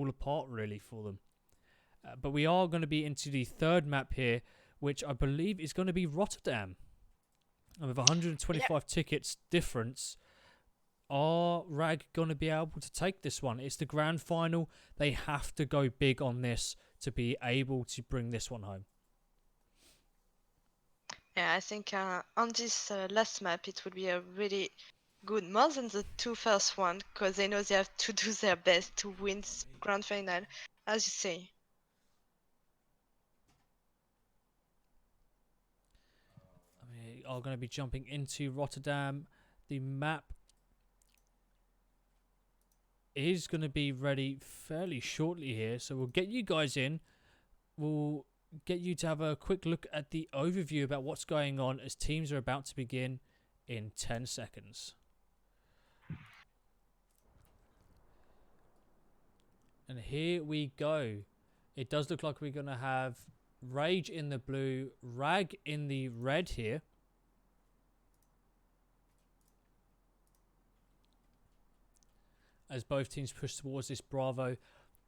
apart really for them. But we are going to be into the third map here, which I believe is going to be Rotterdam. And with 125 tickets difference, are RAG going to be able to take this one? It's the grand final. They have to go big on this to be able to bring this one home. Yeah, I think on this last map it would be a really good, more than the two first one, because they know they have to do their best to win grand final, as you say. We are going to be jumping into Rotterdam. The map is going to be ready fairly shortly here, so we'll get you guys in. We'll get you to have a quick look at the overview about what's going on as teams are about to begin in 10 seconds. And here we go. It does look like we're going to have Rage in the blue, Rag in the red here. As both teams push towards this Bravo.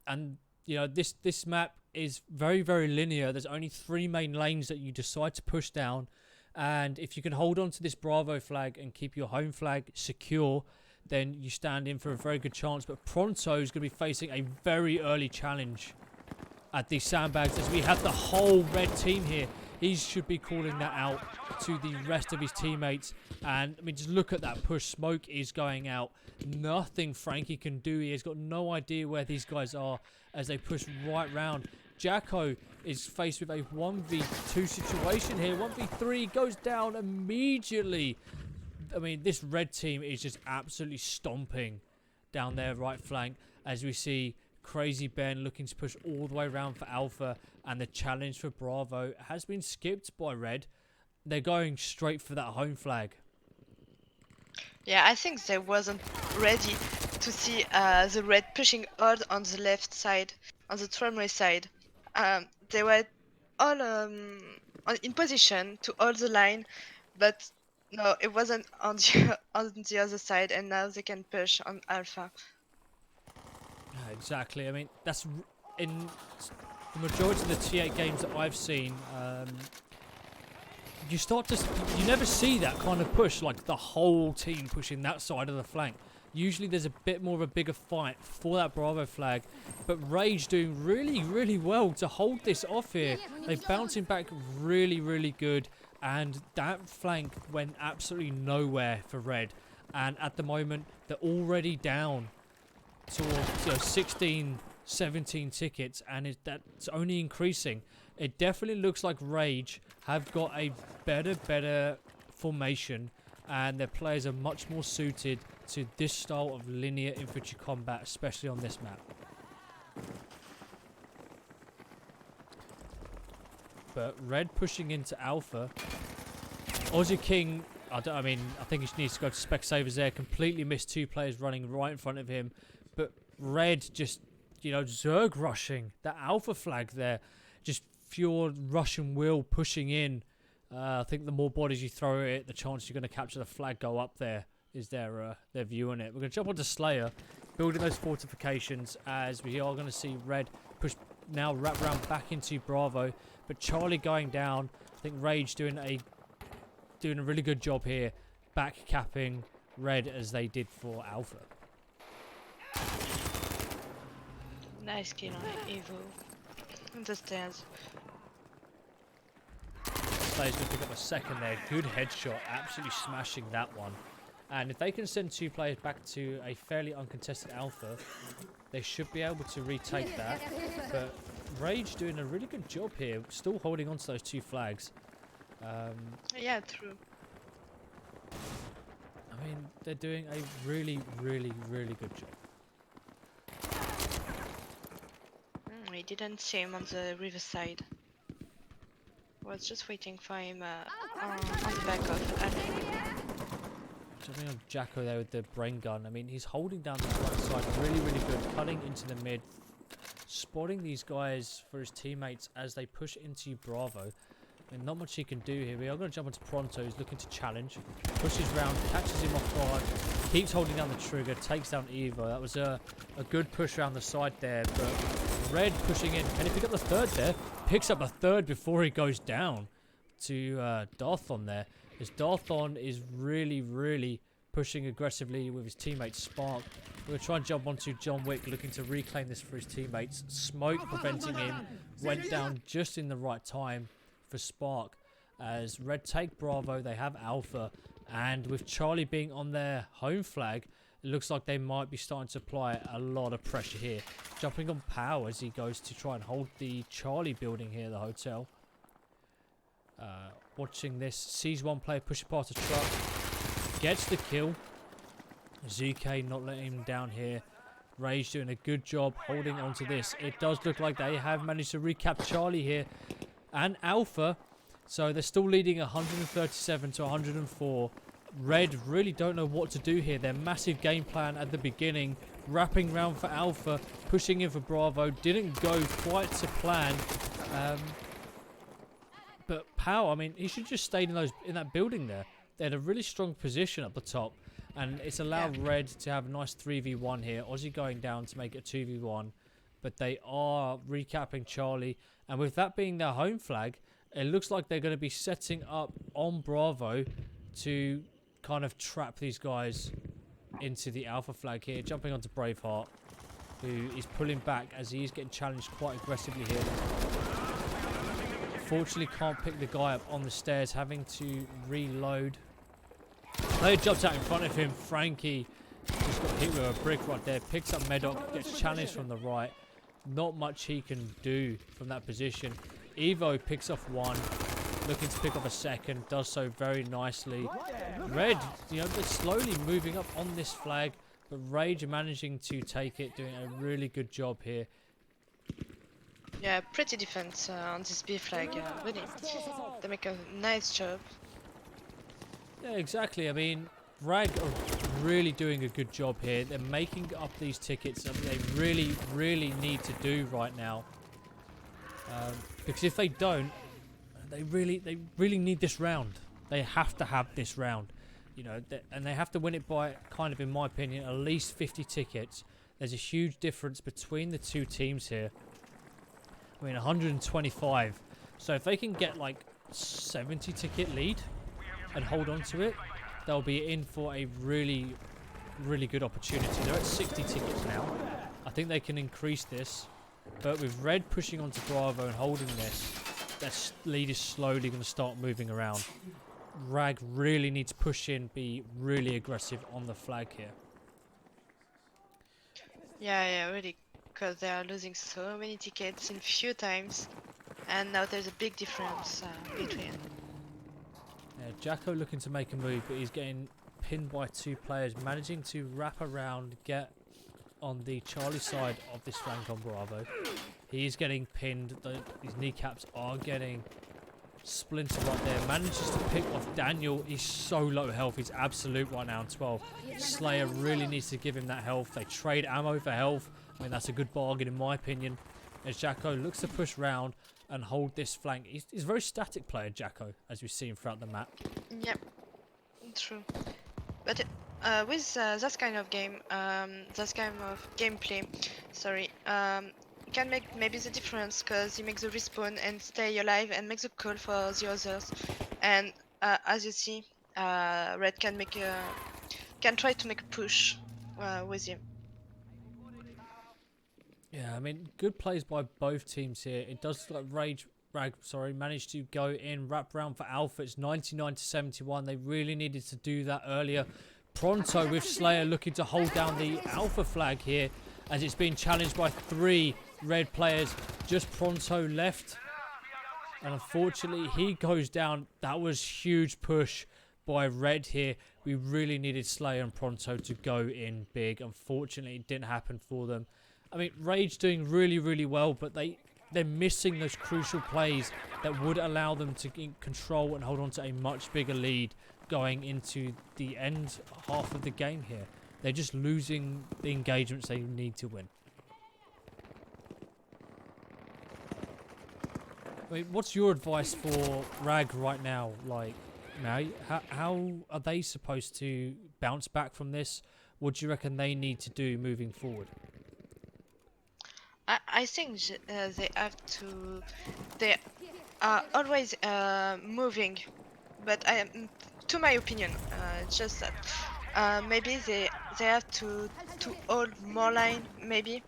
And, you know, this map is very, very linear. There's only 3 main lanes that you decide to push down. And if you can hold on to this Bravo flag and keep your home flag secure, then you stand in for a very good chance. But Pronto is going to be facing a very early challenge at these sandbags as we have the whole red team here. He should be calling that out to the rest of his teammates. And, I mean, just look at that push. Smoke is going out. Nothing Frankie can do. He has got no idea where these guys are as they push right round. Jacko is faced with a 1v2 situation here. 1v3 goes down immediately. I mean, this red team is just absolutely stomping down their right flank as we see Crazy Ben looking to push all the way around for Alpha, and the challenge for Bravo has been skipped by Red. They're going straight for that home flag. Yeah, I think they wasn't ready to see the red pushing hard on the left side, on the tramway side. They were all in position to hold the line, but no, it wasn't on the on the other side, and now they can push on Alpha. Yeah, exactly. I mean, that's in the majority of the T8 games that I've seen. You never see that kind of push, like the whole team pushing that side of the flank. Usually there's a bit more of a bigger fight for that Bravo flag, but Rage doing really, really well to hold this off here. They're bouncing back really, really good, and that flank went absolutely nowhere for Red. And at the moment, they're already down to 16, 17 tickets, and that's only increasing. It definitely looks like Rage have got a better formation, and their players are much more suited to this style of linear infantry combat, especially on this map. But Red pushing into Alpha. Aussie King, I think he needs to go to Specsavers there. Completely missed two players running right in front of him. But Red just, Zerg rushing. That Alpha flag there. Just pure Russian will pushing in. I think the more bodies you throw at it, the chance you're going to capture the flag go up there is their view on it. We're going to jump onto Slayer, building those fortifications, as we are going to see Red push now wrap around back into Bravo. But Charlie going down. I think Rage doing a really good job here, back capping Red as they did for Alpha. Nice kill on Evo. On the stairs. Slayer's going to pick up a second there. Good headshot, absolutely smashing that one. And if they can send two players back to a fairly uncontested Alpha, they should be able to retake that. But Rage doing a really good job here, still holding on to those two flags. Yeah, true. I mean, they're doing a really, really, really good job. We didn't see him on the riverside. Was just waiting for him on the back of Alpha. Jumping on Jacko there with the brain gun. I mean, he's holding down the right side really, really good. Cutting into the mid. Spotting these guys for his teammates as they push into Bravo. I mean, not much he can do here. We are going to jump onto Pronto. He's looking to challenge. Pushes round, catches him off guard. Keeps holding down the trigger. Takes down Evo. That was a good push around the side there. But Red pushing in. Can he pick up the third there? Picks up a third before he goes down to Darthon there. As Darthon is really, really pushing aggressively with his teammate Spark. We're going to try and jump onto John Wick, looking to reclaim this for his teammates. Smoke preventing him. Went down just in the right time for Spark. As Red take Bravo, they have Alpha. And with Charlie being on their home flag, it looks like they might be starting to apply a lot of pressure here. Jumping on Pow as he goes to try and hold the Charlie building here, the hotel. Watching this, sees one player pushing past a truck. Gets the kill. ZK not letting him down here. Rage doing a good job holding onto this. It does look like they have managed to recap Charlie here. And Alpha. So they're still leading 137 to 104. Red really don't know what to do here. Their massive game plan at the beginning, wrapping round for Alpha, pushing in for Bravo, didn't go quite to plan. But Pow, I mean, he should just stayed in that building there. They had a really strong position up the top, and it's allowed Red to have a nice 3v1 here. Aussie going down to make it a 2v1, but they are recapping Charlie, and with that being their home flag, it looks like they're going to be setting up on Bravo to kind of trap these guys into the Alpha flag here. Jumping onto Braveheart, who is pulling back as he is getting challenged quite aggressively here. Unfortunately, can't pick the guy up on the stairs, having to reload. They jumped out in front of him. Frankie just got hit with a brick right there. Picks up Medoc, gets challenged from the right. Not much he can do from that position. Evo picks off one, looking to pick up a second, does so very nicely. Red, they're slowly moving up on this flag. But Rage are managing to take it, doing a really good job here. Yeah, pretty defense on this B flag, really. They make a nice job. Yeah, exactly. I mean, Rag are really doing a good job here. They're making up these tickets that they really, really need to do right now. Because if they don't, they really need this round. They have to have this round, you know, and they have to win it by kind of, in my opinion, at least 50 tickets. There's a huge difference between the two teams here. I mean, 125. So if they can get like 70 ticket lead and hold on to it, they'll be in for a really, really good opportunity. They're at 60 tickets now. I think they can increase this. But with Red pushing onto Bravo and holding this, their lead is slowly going to start moving around. Rag really needs to push in, be really aggressive on the flag here. Yeah, really. Because they are losing so many tickets in few times. And now there's a big difference between. Yeah, Jacko looking to make a move, but he's getting pinned by two players, managing to wrap around, get on the Charlie side of this flank on Bravo. He is getting pinned. His kneecaps are getting splintered right there. Manages to pick off Daniel. He's so low health. He's absolute right now on 12. Slayer really needs to give him that health. They trade ammo for health. I mean, that's a good bargain in my opinion. As Jacko looks to push round and hold this flank. He's a very static player, Jacko, as we've seen throughout the map. Yep, true. But with that kind of game, that kind of gameplay, sorry, you can make maybe the difference because you make the respawn and stay alive and make the call for the others. And as you see, Red can try to make a push with him. Yeah, I mean, good plays by both teams here. It does look like Rag managed to go in, wrap round for Alpha. It's 99 to 71. They really needed to do that earlier. Pronto with Slayer looking to hold down the Alpha flag here as it's being challenged by 3 Red players. Just Pronto left. And unfortunately, he goes down. That was huge push by Red here. We really needed Slayer and Pronto to go in big. Unfortunately, it didn't happen for them. I mean, Rage doing really, really well, but they're missing those crucial plays that would allow them to control and hold on to a much bigger lead going into the end half of the game here. They're just losing the engagements they need to win. I mean, what's your advice for Rag right now? Like, now, how are they supposed to bounce back from this? What do you reckon they need to do moving forward? I think they have to. They are always moving, but to my opinion, just that maybe they have to hold more line maybe,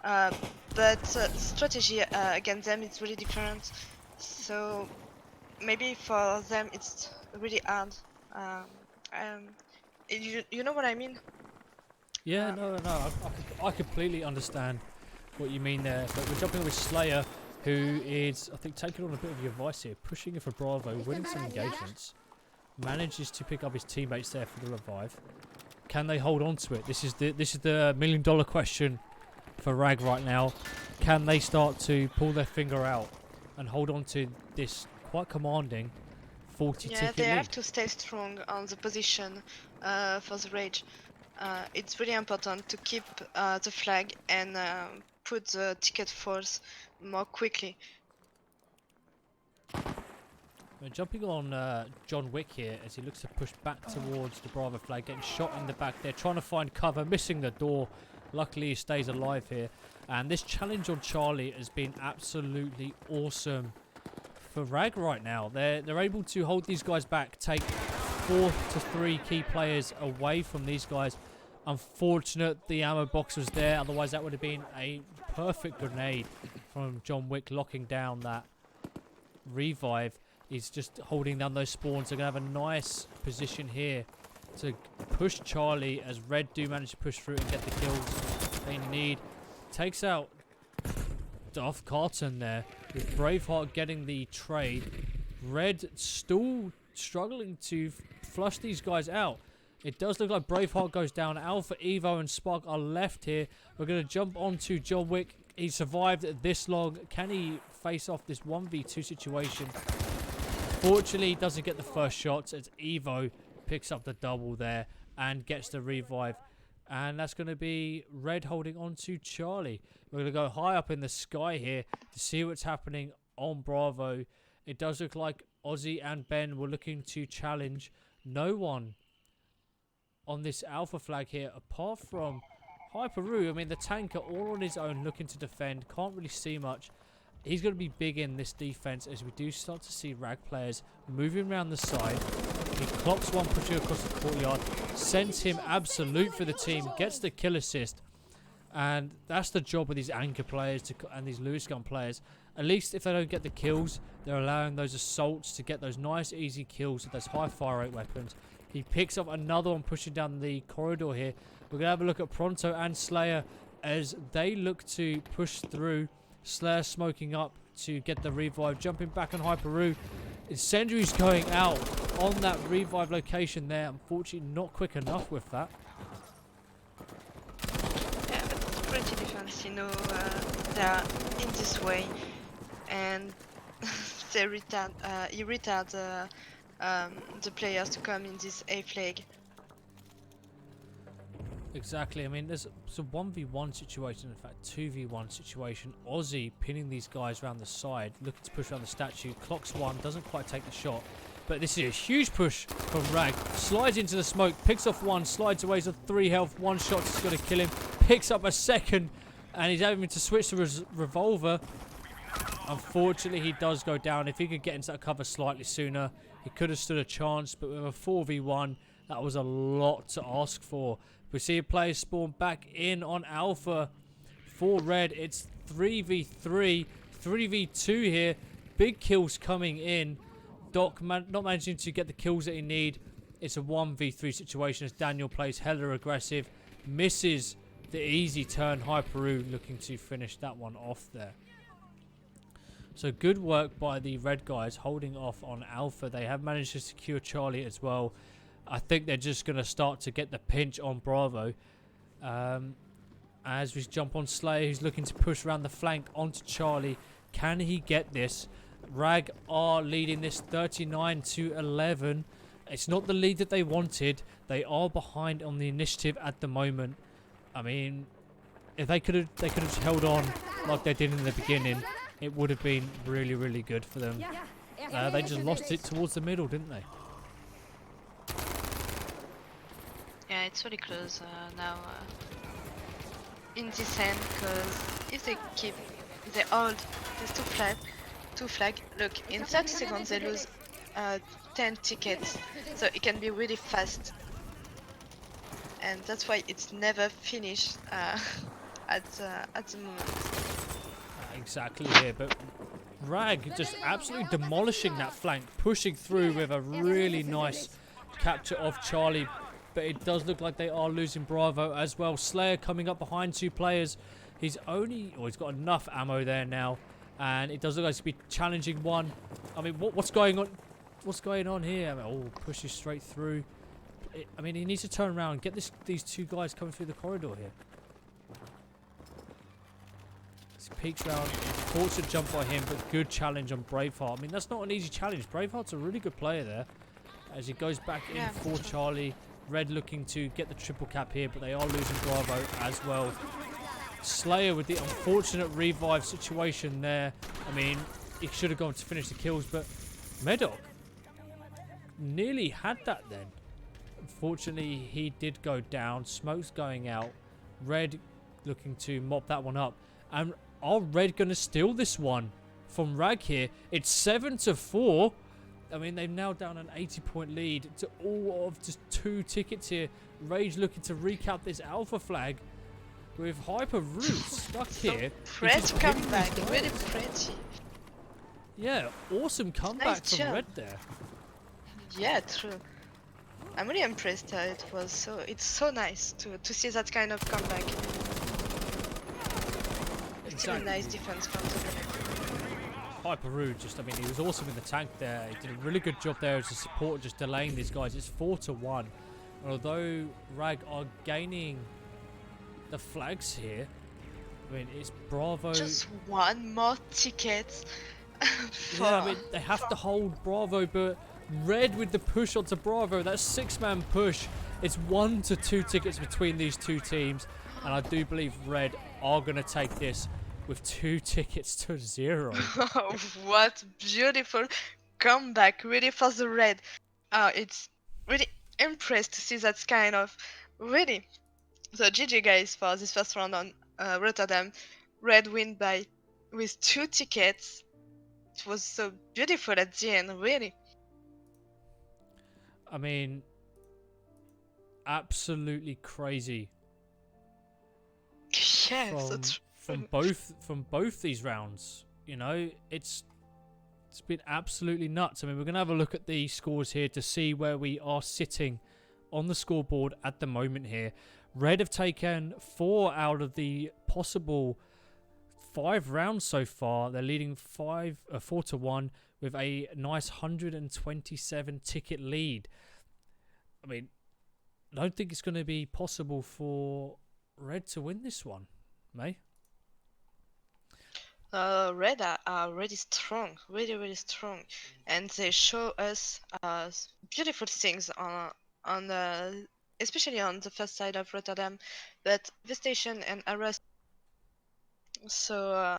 but strategy against them is really different. So maybe for them it's really hard. You know what I mean? Yeah, no, I completely understand what you mean there, but we're jumping with Slayer, who is, I think, taking on a bit of your advice here, pushing it for Bravo, winning some engagements, manages to pick up his teammates there for the revive. Can they hold on to it? This is the $1 million question for Rag right now. Can they start to pull their finger out and hold on to this quite commanding 40 ticket lead? Yeah, they have to stay strong on the position for the Rage. It's really important to keep the flag and put the ticket force more quickly. We're jumping on John Wick here as he looks to push back towards the Bravo flag, getting shot in the back there, trying to find cover, missing the door. Luckily he stays alive here. And this challenge on Charlie has been absolutely awesome for Rag right now. They're able to hold these guys back, take 4 to 3 key players away from these guys. Unfortunate the ammo box was there, otherwise that would have been a perfect grenade from John Wick, locking down that revive. He's just holding down those spawns. They're going to have a nice position here to push Charlie as Red do manage to push through and get the kills they need. Takes out Duff Carton there with Braveheart getting the trade. Red still struggling to flush these guys out. It does look like Braveheart goes down. Alpha, Evo, and Spark are left here. We're going to jump onto John Wick. He survived this long. Can he face off this 1v2 situation? Fortunately, he doesn't get the first shots as Evo picks up the double there and gets the revive. And that's going to be Red holding on to Charlie. We're going to go high up in the sky here to see what's happening on Bravo. It does look like Ozzy and Ben were looking to challenge. No one on this Alpha flag here apart from Hyperu. I mean, the tanker all on his own looking to defend. Can't really see much. He's going to be big in this defense as we do start to see Rag players moving around the side. He clocks one pushing across the courtyard, sends him absolute for the team, gets the kill assist. And that's the job of these anchor players and these Lewis gun players. At least if they don't get the kills, they're allowing those assaults to get those nice easy kills with those high fire rate weapons. He picks up another one pushing down the corridor here. We're going to have a look at Pronto and Slayer as they look to push through. Slayer smoking up to get the revive, jumping back on Hyperu. Incendiary's going out on that revive location there. Unfortunately, not quick enough with that. Yeah, but it's pretty defense, you know, they're in this way, and they retard the players to come in this A flag. Exactly. I mean, there's a 1v1 situation, in fact 2v1 situation. Ozzy pinning these guys around the side, looking to push around the statue. Clocks one, doesn't quite take the shot. But this is a huge push from Rag. Slides into the smoke, picks off one, slides away to 3 health. One shot is going to kill him. Picks up a second, and he's having to switch to his revolver. Unfortunately, he does go down. If he could get into that cover slightly sooner, he could have stood a chance. But with a 4v1, that was a lot to ask for. We see a player spawn back in on Alpha for Red. It's 3v3, 3v2 here. Big kills coming in. Doc not managing to get the kills that he need. It's a 1v3 situation as Daniel plays hella aggressive. Misses the easy turn. Hyperu looking to finish that one off there. So good work by the Red guys holding off on Alpha. They have managed to secure Charlie as well. I think they're just going to start to get the pinch on Bravo. As we jump on Slayer, who's looking to push around the flank onto Charlie. Can he get this? Rag are leading this 39-11. It's not the lead that they wanted. They are behind on the initiative at the moment. I mean, if they could have held on like they did in the beginning, it would have been really, really good for them. They just lost it towards the middle, didn't they? Yeah, it's really close now in this end, because if they hold these two flag, look, in 30 seconds they lose 10 tickets, so it can be really fast, and that's why it's never finished at the moment. Exactly here, but Rag just absolutely demolishing that flank, pushing through with a really nice capture of Charlie. But it does look like they are losing Bravo as well. Slayer coming up behind 2 players. He's got enough ammo there now. And it does look like he's be challenging one. I mean, what's going on? What's going on here? I mean, pushes straight through. I mean, he needs to turn around and get these 2 guys coming through the corridor here. He peeks round. Fortunate jump by him, but good challenge on Braveheart. I mean, that's not an easy challenge. Braveheart's a really good player there. As he goes back in for Charlie. Red looking to get the triple cap here, but they are losing Bravo as well. Slayer with the unfortunate revive situation there. I mean, he should have gone to finish the kills, but Medoc nearly had that then. Unfortunately, he did go down. Smoke's going out. Red looking to mop that one up. And are Red going to steal this one from Rag here? It's 7-4. I mean, they've now down an 80-point lead to all of just 2 tickets here. Rage looking to recap this Alpha flag with Hyper Root stuck here. Pretty comeback, really pretty. Yeah, awesome comeback Nice from job. Red there. Yeah, true. I'm really impressed how it was. It's so nice to see that kind of comeback. It's still a nice defense from the Hyperu I mean, he was awesome in the tank there. He did a really good job there as a support, just delaying these guys. It's 4-1. Although Rag are gaining the flags here, I mean, it's Bravo. Just one more ticket. Yeah, I mean, they have to hold Bravo, but Red with the push onto Bravo, that 6-man push, it's 1 to 2 tickets between these two teams. And I do believe Red are going to take this with 2 tickets to 0. What beautiful comeback, really for the Red. It's really impressed to see that kind of really. So GG guys for this first round on Rotterdam. Red win by with 2 tickets. It was so beautiful at the end, really. I mean, absolutely crazy. Yeah, so true. From both these rounds. You know, it's been absolutely nuts. I mean, we're going to have a look at the scores here to see where we are sitting on the scoreboard at the moment here. Red have taken 4 out of the possible 5 rounds so far. They're leading 4 to 1 with a nice 127 ticket lead. I mean, I don't think it's going to be possible for Red to win this one, May. Red are really strong, really strong, and they show us beautiful things on especially on the first side of Rotterdam, but Vestation and Arras. So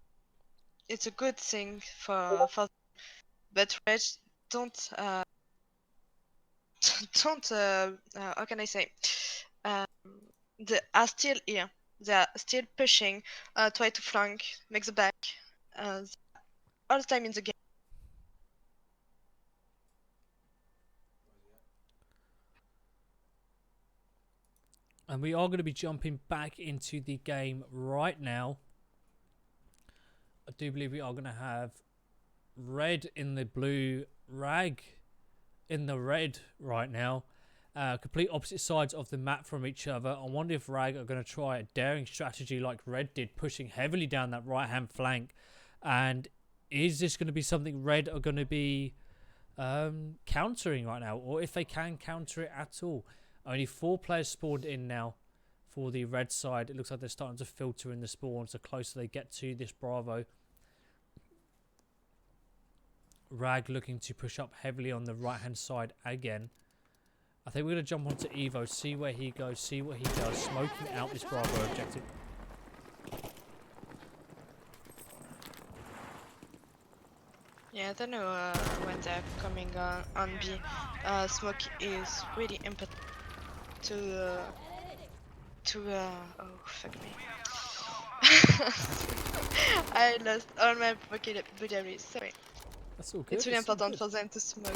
it's a good thing for but Red don't don't how can I say they are still here. They are still pushing, try to flank, make the back, all the time in the game. And we are going to be jumping back into the game right now. I do believe we are going to have Red in the blue, Rag in the red right now. Complete opposite sides of the map from each other. I wonder if Rag are going to try a daring strategy like Red did, pushing heavily down that right-hand flank. And is this going to be something Red are going to be countering right now? Or if they can counter it at all? Only 4 players spawned in now for the Red side. It looks like they're starting to filter in the spawns the closer they get to this Bravo. Rag looking to push up heavily on the right-hand side again. I think we're going to jump onto Evo, see where he goes, see what he does, smoking out this Bravo objective. Yeah, I don't know when they're coming on B. Smoke is really important to oh fuck me. I lost all my vocabulary, sorry. That's all good. It's really important for them to smoke.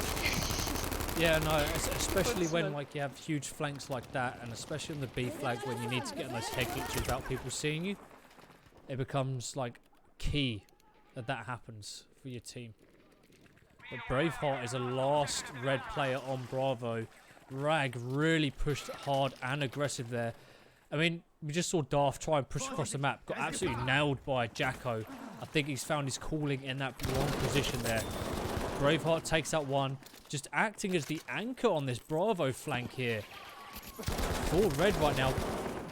Yeah, no, especially when like you have huge flanks like that, and especially on the B flag when you need to get on those head kicks without people seeing you, it becomes like key that that happens for your team. But Braveheart is a last Red player on Bravo. Rag really pushed hard and aggressive there. I mean, we just saw Darth try and push across the map. Got absolutely nailed by Jacko. I think he's found his calling in that wrong position there. Braveheart takes out one. Just acting as the anchor on this Bravo flank here. For Red right now.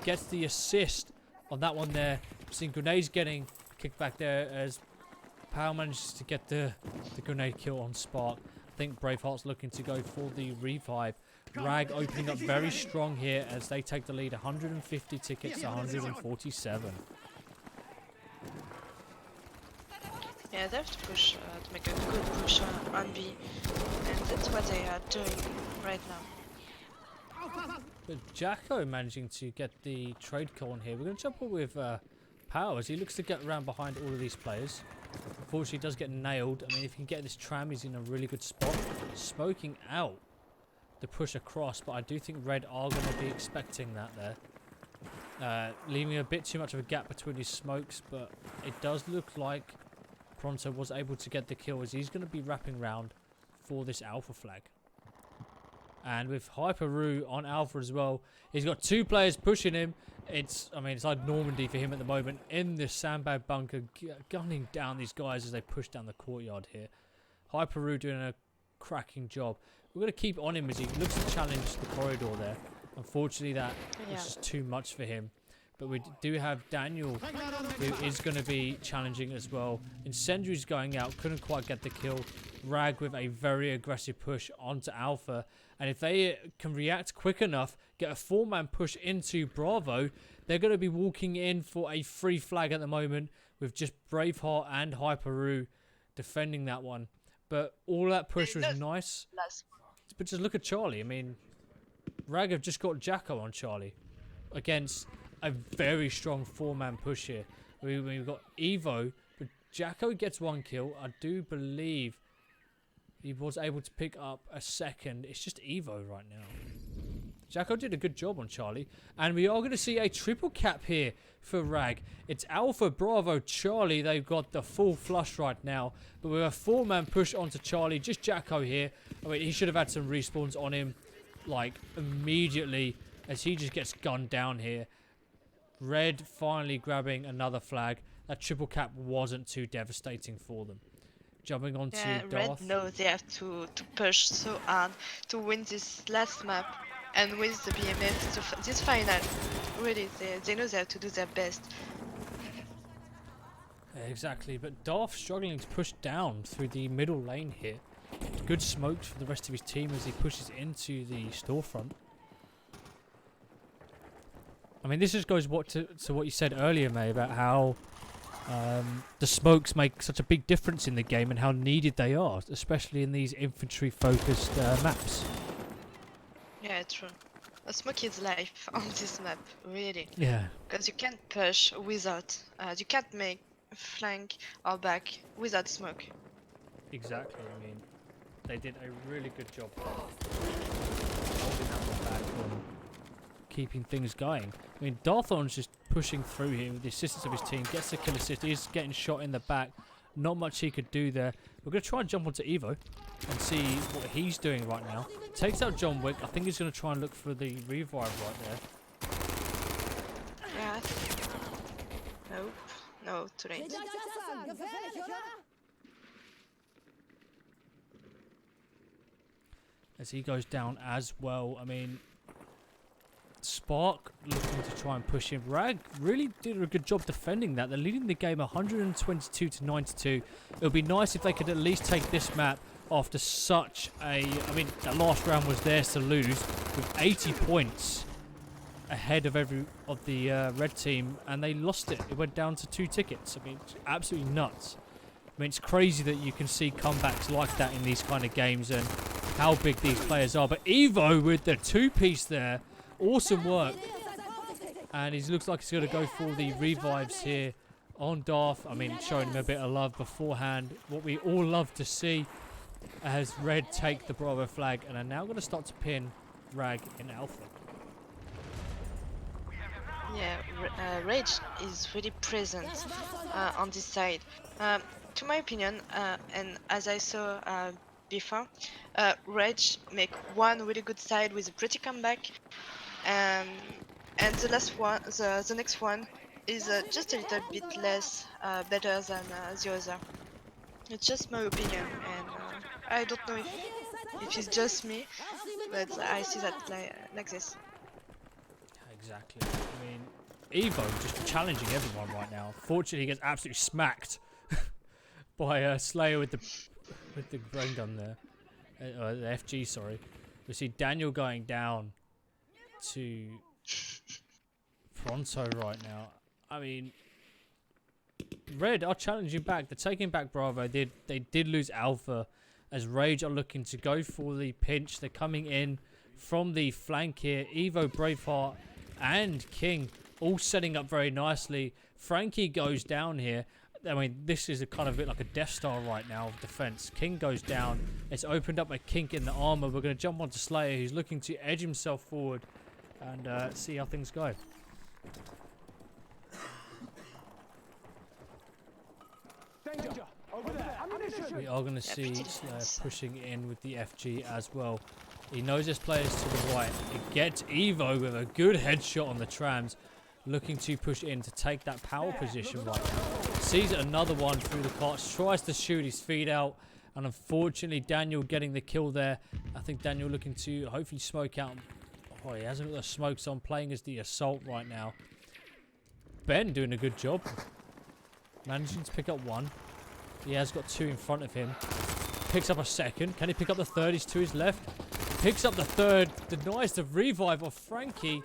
Gets the assist on that one there. Seeing grenades getting kicked back there as Power manages to get the grenade kill on Spark. I think Braveheart's looking to go for the revive. Rag opening up very strong here as they take the lead. 150 tickets to 147. Yeah, they have to push to make a good push on B, and that's what they are doing right now. But Jacko managing to get the trade call on here. We're going to jump up with Power as he looks to get around behind all of these players. Unfortunately, he does get nailed. I mean, if he can get this tram, he's in a really good spot. Smoking out the push across, but I do think Red are going to be expecting that there. Leaving a bit too much of a gap between his smokes, but it does look like Pronto was able to get the kill as he's going to be wrapping round for this Alpha flag. And with Hyperu on Alpha as well, he's got 2 players pushing him. I mean, it's like Normandy for him at the moment in this sandbag bunker, gunning down these guys as they push down the courtyard here. Hyperu doing a cracking job. We're going to keep on him as he looks to challenge the corridor there. Unfortunately, that Yeah. was just too much for him. But we do have Daniel, who is going to be challenging as well. Incendiary's going out, couldn't quite get the kill. Rag with a very aggressive push onto Alpha. And if they can react quick enough, get a 4-man push into Bravo, they're going to be walking in for a free flag at the moment with just Braveheart and Hyperu defending that one. But all that push was nice. But just look at Charlie. I mean, Rag have just got Jacko on Charlie against a very strong 4-man push here. We've got Evo, but Jacko gets 1 kill. I do believe he was able to pick up a second. It's just Evo right now. Jacko did a good job on Charlie. And we are going to see a triple cap here for Rag. It's Alpha, Bravo, Charlie. They've got the full flush right now. But with a 4-man push onto Charlie, just Jacko here. I mean, he should have had some respawns on him, like, immediately, as he just gets gunned down here. Red finally grabbing another flag. That triple cap wasn't too devastating for them. Jumping on to Red Darth. knows they have to push so hard to win this last map. And with the BMF, this final, really, they know they have to do their best. Exactly, but Darth struggling to push down through the middle lane here. Good smokes for the rest of his team as he pushes into the storefront. I mean, this just goes to what you said earlier, May, about how the smokes make such a big difference in the game and how needed they are, especially in these infantry-focused maps. Yeah, true. A smoke is life on this map, really. Yeah. Because you can't push without, you can't make flank or back without smoke. Exactly. I mean, they did a really good job holding that one back and keeping things going. I mean, Darthon's just pushing through here with the assistance of his team, gets the kill assist, he's getting shot in the back. Not much he could do there. We're going to try and jump onto Evo and see what he's doing right now. Takes out John Wick. I think he's going to try and look for the revive right there. Yeah. Nope. No, too late. As he goes down as well. I mean, Spark looking to try and push him. Rag really did a good job defending that. They're leading the game 122 to 92. It would be nice if they could at least take this map after such a... I mean, that last round was theirs to lose with 80 points ahead of the red team, and they lost it. It went down to 2 tickets. I mean, it's absolutely nuts. I mean, it's crazy that you can see comebacks like that in these kind of games and how big these players are. But Evo with the 2-piece there. Awesome work. And he looks like he's going to go for the revives here on Darth. I mean, showing him a bit of love beforehand. What we all love to see as Red take the Bravo flag and are now going to start to pin Rag in Alpha. Yeah, Rage is really present on this side. To my opinion, and as I saw before, Rage make one really good side with a pretty comeback, and the last one, the next one, is just a little bit less better than the other. It's just my opinion, and I don't know if it's just me, but I see that like this. Exactly. I mean, Evo just challenging everyone right now. Fortunately, he gets absolutely smacked by Slayer with the brain gun there. The FG, sorry. We see Daniel going down to Pronto right now. I mean, Red are challenging back. They're taking back Bravo. They did lose Alpha as Rage are looking to go for the pinch. They're coming in from the flank here. Evo, Braveheart, and King all setting up very nicely. Frankie goes down here. I mean, this is a kind of a bit like a Death Star right now of defense. King goes down. It's opened up a kink in the armor. We're going to jump onto Slayer, who's looking to edge himself forward and see how things go. We are going to see Slayer pushing in with the FG as well. He knows his players to the right. He gets Evo with a good headshot on the trams. Looking to push in to take that power position right now. Sees another one through the carts. Tries to shoot his feet out. And unfortunately, Daniel getting the kill there. I think Daniel looking to hopefully smoke out Oh, he hasn't got the smokes on, playing as the assault right now. Ben doing a good job. Managing to pick up one. He has got two in front of him. Picks up a second. Can he pick up the third? He's to his left. Picks up the third. Denies the revive of Frankie.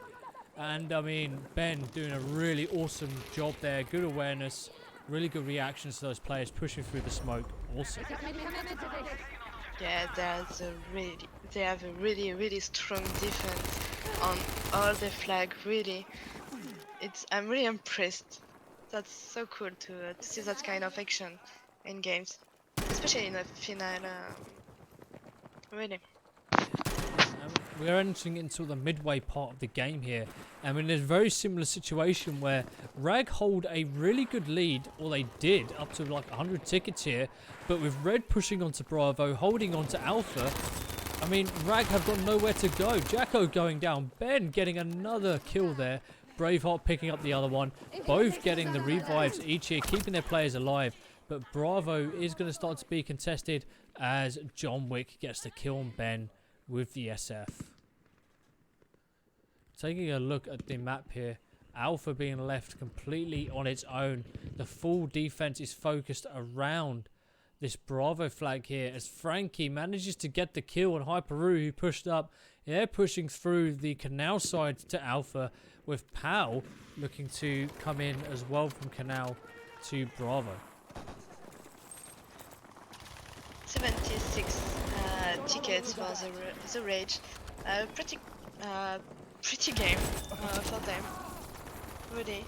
And, I mean, Ben doing a really awesome job there. Good awareness. Really good reactions to those players pushing through the smoke. Awesome. Yeah, they have a really strong defense on all the flag. Really, I'm really impressed. That's so cool to see that kind of action in games, especially in a final. Really. We're entering into the midway part of the game here, and we're in a very similar situation where Rag hold a really good lead, or they did, up to like 100 tickets here, but with Red pushing onto Bravo, holding onto Alpha, I mean, Rag have got nowhere to go. Jacko going down, Ben getting another kill there, Braveheart picking up the other one, both getting the revives each here, keeping their players alive, but Bravo is going to start to be contested as John Wick gets the kill on Ben with the SF. Taking a look at the map here, Alpha being left completely on its own. The full defense is focused around this Bravo flag here as Frankie manages to get the kill on Hyperu, who pushed up. They're pushing through the canal side to Alpha, with Pal looking to come in as well from canal to Bravo. 76 tickets for the Rage. Pretty game for them. Really.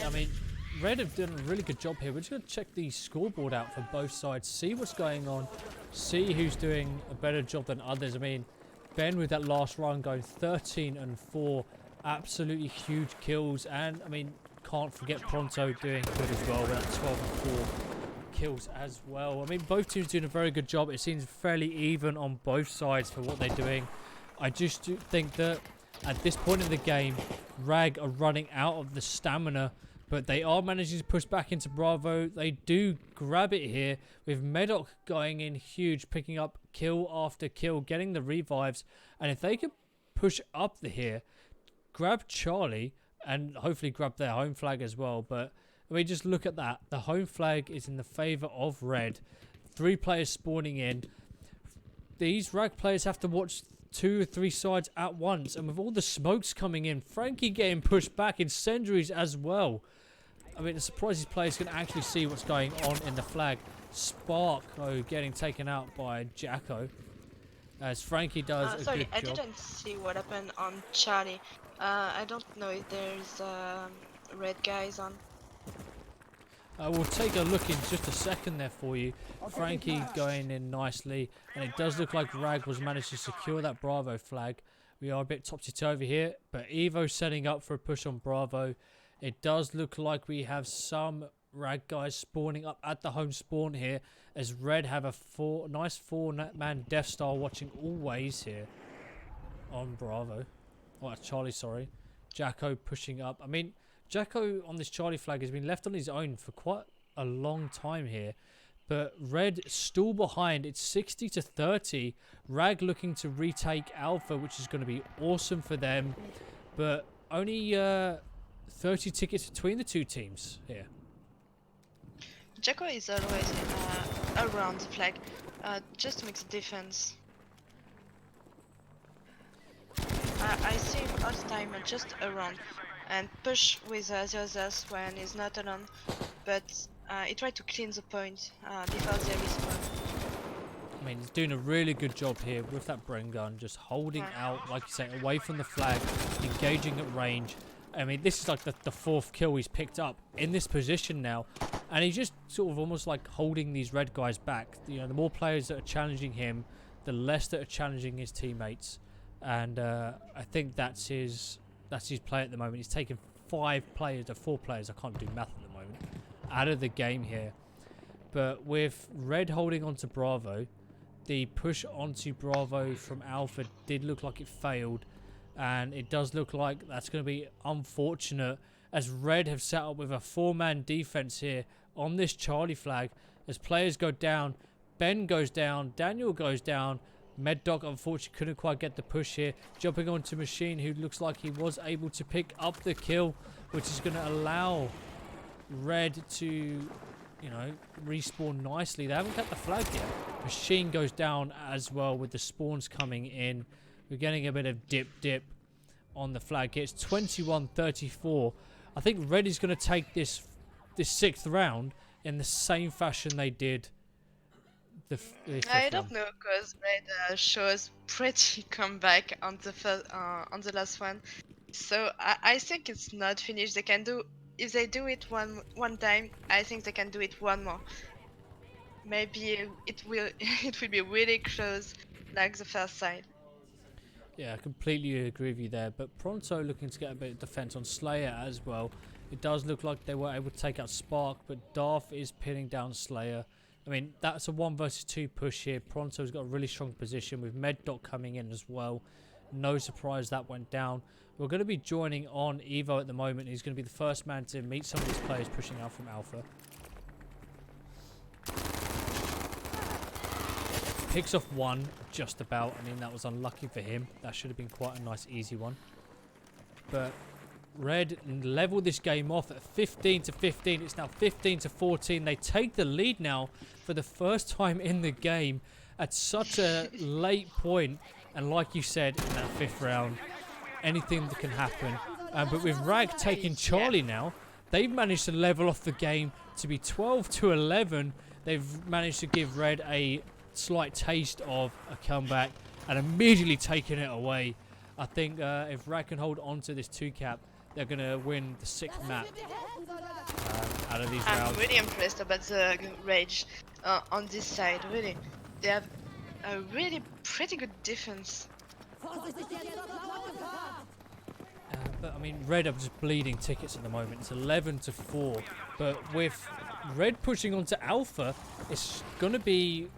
I mean, Red have done a really good job here. We're just going to check the scoreboard out for both sides, see what's going on, see who's doing a better job than others. I mean, Ben with that last run going 13 and 4, absolutely huge kills, and I mean, can't forget Pronto doing good as well with that 12 and 4 kills as well. I mean, both teams doing a very good job. It seems fairly even on both sides for what they're doing. I just do think that at this point in the game, Rag are running out of the stamina, but they are managing to push back into Bravo. They do grab it here with Medoc going in huge, picking up kill after kill, getting the revives. And if they could push up here, grab Charlie, and hopefully grab their home flag as well. But I mean, just look at that. The home flag is in the favor of Red. 3 players spawning in. These Rag players have to watch 2 or 3 sides at once, and with all the smokes coming in, Frankie getting pushed back, incendiaries as well. I mean, the surprise these players can actually see what's going on in the flag. Spark getting taken out by Jacko as Frankie does a good job. I didn't see what happened on Charlie. I don't know if there's red guys on. We'll take a look in just a second there for you. Frankie going in nicely, and it does look like Rag was managed to secure that Bravo flag. We are a bit topsy-turvy here, but Evo setting up for a push on Bravo. It does look like we have some Rag guys spawning up at the home spawn here, as Red have a nice 4-man Death Star watching always here on Bravo. Oh, that's Charlie, sorry. Jacko pushing up. I mean, Jacko on this Charlie flag has been left on his own for quite a long time here. But Red still behind. It's 60 to 30. Rag looking to retake Alpha, which is going to be awesome for them. But only 30 tickets between the two teams here. Jacko is always around the flag, just to make the defense. I see him all the time just around and push with the others when he's not alone, but he tried to clean the point before they respawn. I mean, he's doing a really good job here with that Bren gun, just holding out, like you say, away from the flag, engaging at range. I mean, this is like the 4th kill he's picked up in this position now, and he's just sort of almost like holding these Red guys back. You know, the more players that are challenging him, the less that are challenging his teammates, and I think that's his play at the moment. He's taken 4 players, I can't do math at the moment, out of the game here. But with Red holding on to Bravo, the push onto Bravo from Alpha did look like it failed, and it does look like that's going to be unfortunate, as Red have set up with a 4-man defense here on this Charlie flag. As players go down, Ben goes down, Daniel goes down, MedDoc unfortunately couldn't quite get the push here. Jumping onto Machine, who looks like he was able to pick up the kill, which is going to allow Red to, you know, respawn nicely. They haven't got the flag yet. Machine goes down as well with the spawns coming in. We're getting a bit of dip on the flag. It's 21-34. I think Red is going to take this 6th round in the same fashion they did the 5th I don't round. know, because Red shows pretty comeback on the last one. So I think it's not finished. They can do, if they do it one time, I think they can do it one more. Maybe it will it will be really close, like the first side. Yeah, I completely agree with you there. But Pronto looking to get a bit of defense on Slayer as well. It does look like they were able to take out Spark, but Darth is pinning down Slayer. I mean, that's a 1 versus 2 push here. Pronto's got a really strong position with MedDoc coming in as well. No surprise that went down. We're going to be joining on Evo at the moment. He's going to be the first man to meet some of these players pushing out from Alpha. Picks off one, just about. I mean, that was unlucky for him. That should have been quite a nice, easy one. But Red leveled this game off at 15-15. It's now 15-14. They take the lead now for the first time in the game at such a late point. And like you said, in that 5th round, anything that can happen. But with Rag taking Charlie now, they've managed to level off the game to be 12-11. They've managed to give Red a slight taste of a comeback and immediately taking it away. I think if Rag can hold on to this 2-cap, they're going to win the 6th map out of these rounds. I'm really impressed about the Rage on this side, really. They have a really pretty good defense. But I mean, Red are just bleeding tickets at the moment. It's 11-4. But with Red pushing onto Alpha, it's going to be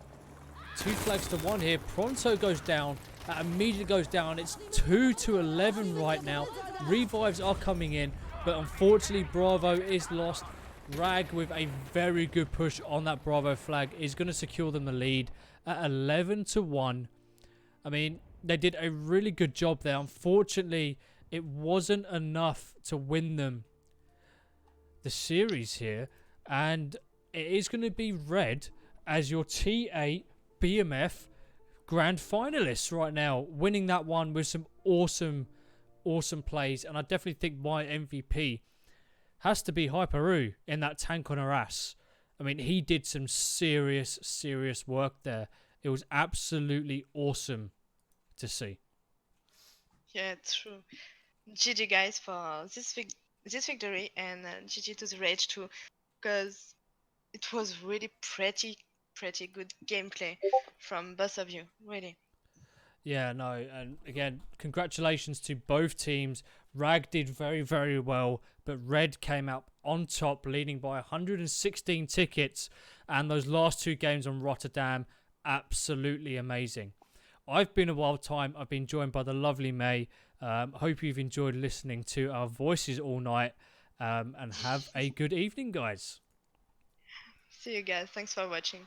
2 flags to 1 here. Pronto goes down. That immediately goes down. It's 2-11 right now. Revives are coming in, but unfortunately Bravo is lost. Rag with a very good push on that Bravo flag is going to secure them the lead at 11-1. I mean, they did a really good job there. Unfortunately, it wasn't enough to win them the series here, and it is going to be Red as your T8 BMF grand finalists right now, winning that one with some awesome plays. And I definitely think my MVP has to be Hyperu in that tank on her ass. I mean, he did some serious work there. It was absolutely awesome to see. Yeah, true. GG guys for this victory, and GG to the Rage too, because it was really pretty good gameplay from both of you, really. Yeah, no, and again, congratulations to both teams. Rag did very well, but Red came out on top, leading by 116 tickets, and those last 2 games on Rotterdam, absolutely amazing. I've been a wild time. I've been joined by the lovely May. Hope you've enjoyed listening to our voices all night, and have a good evening, guys. See you guys. Thanks for watching.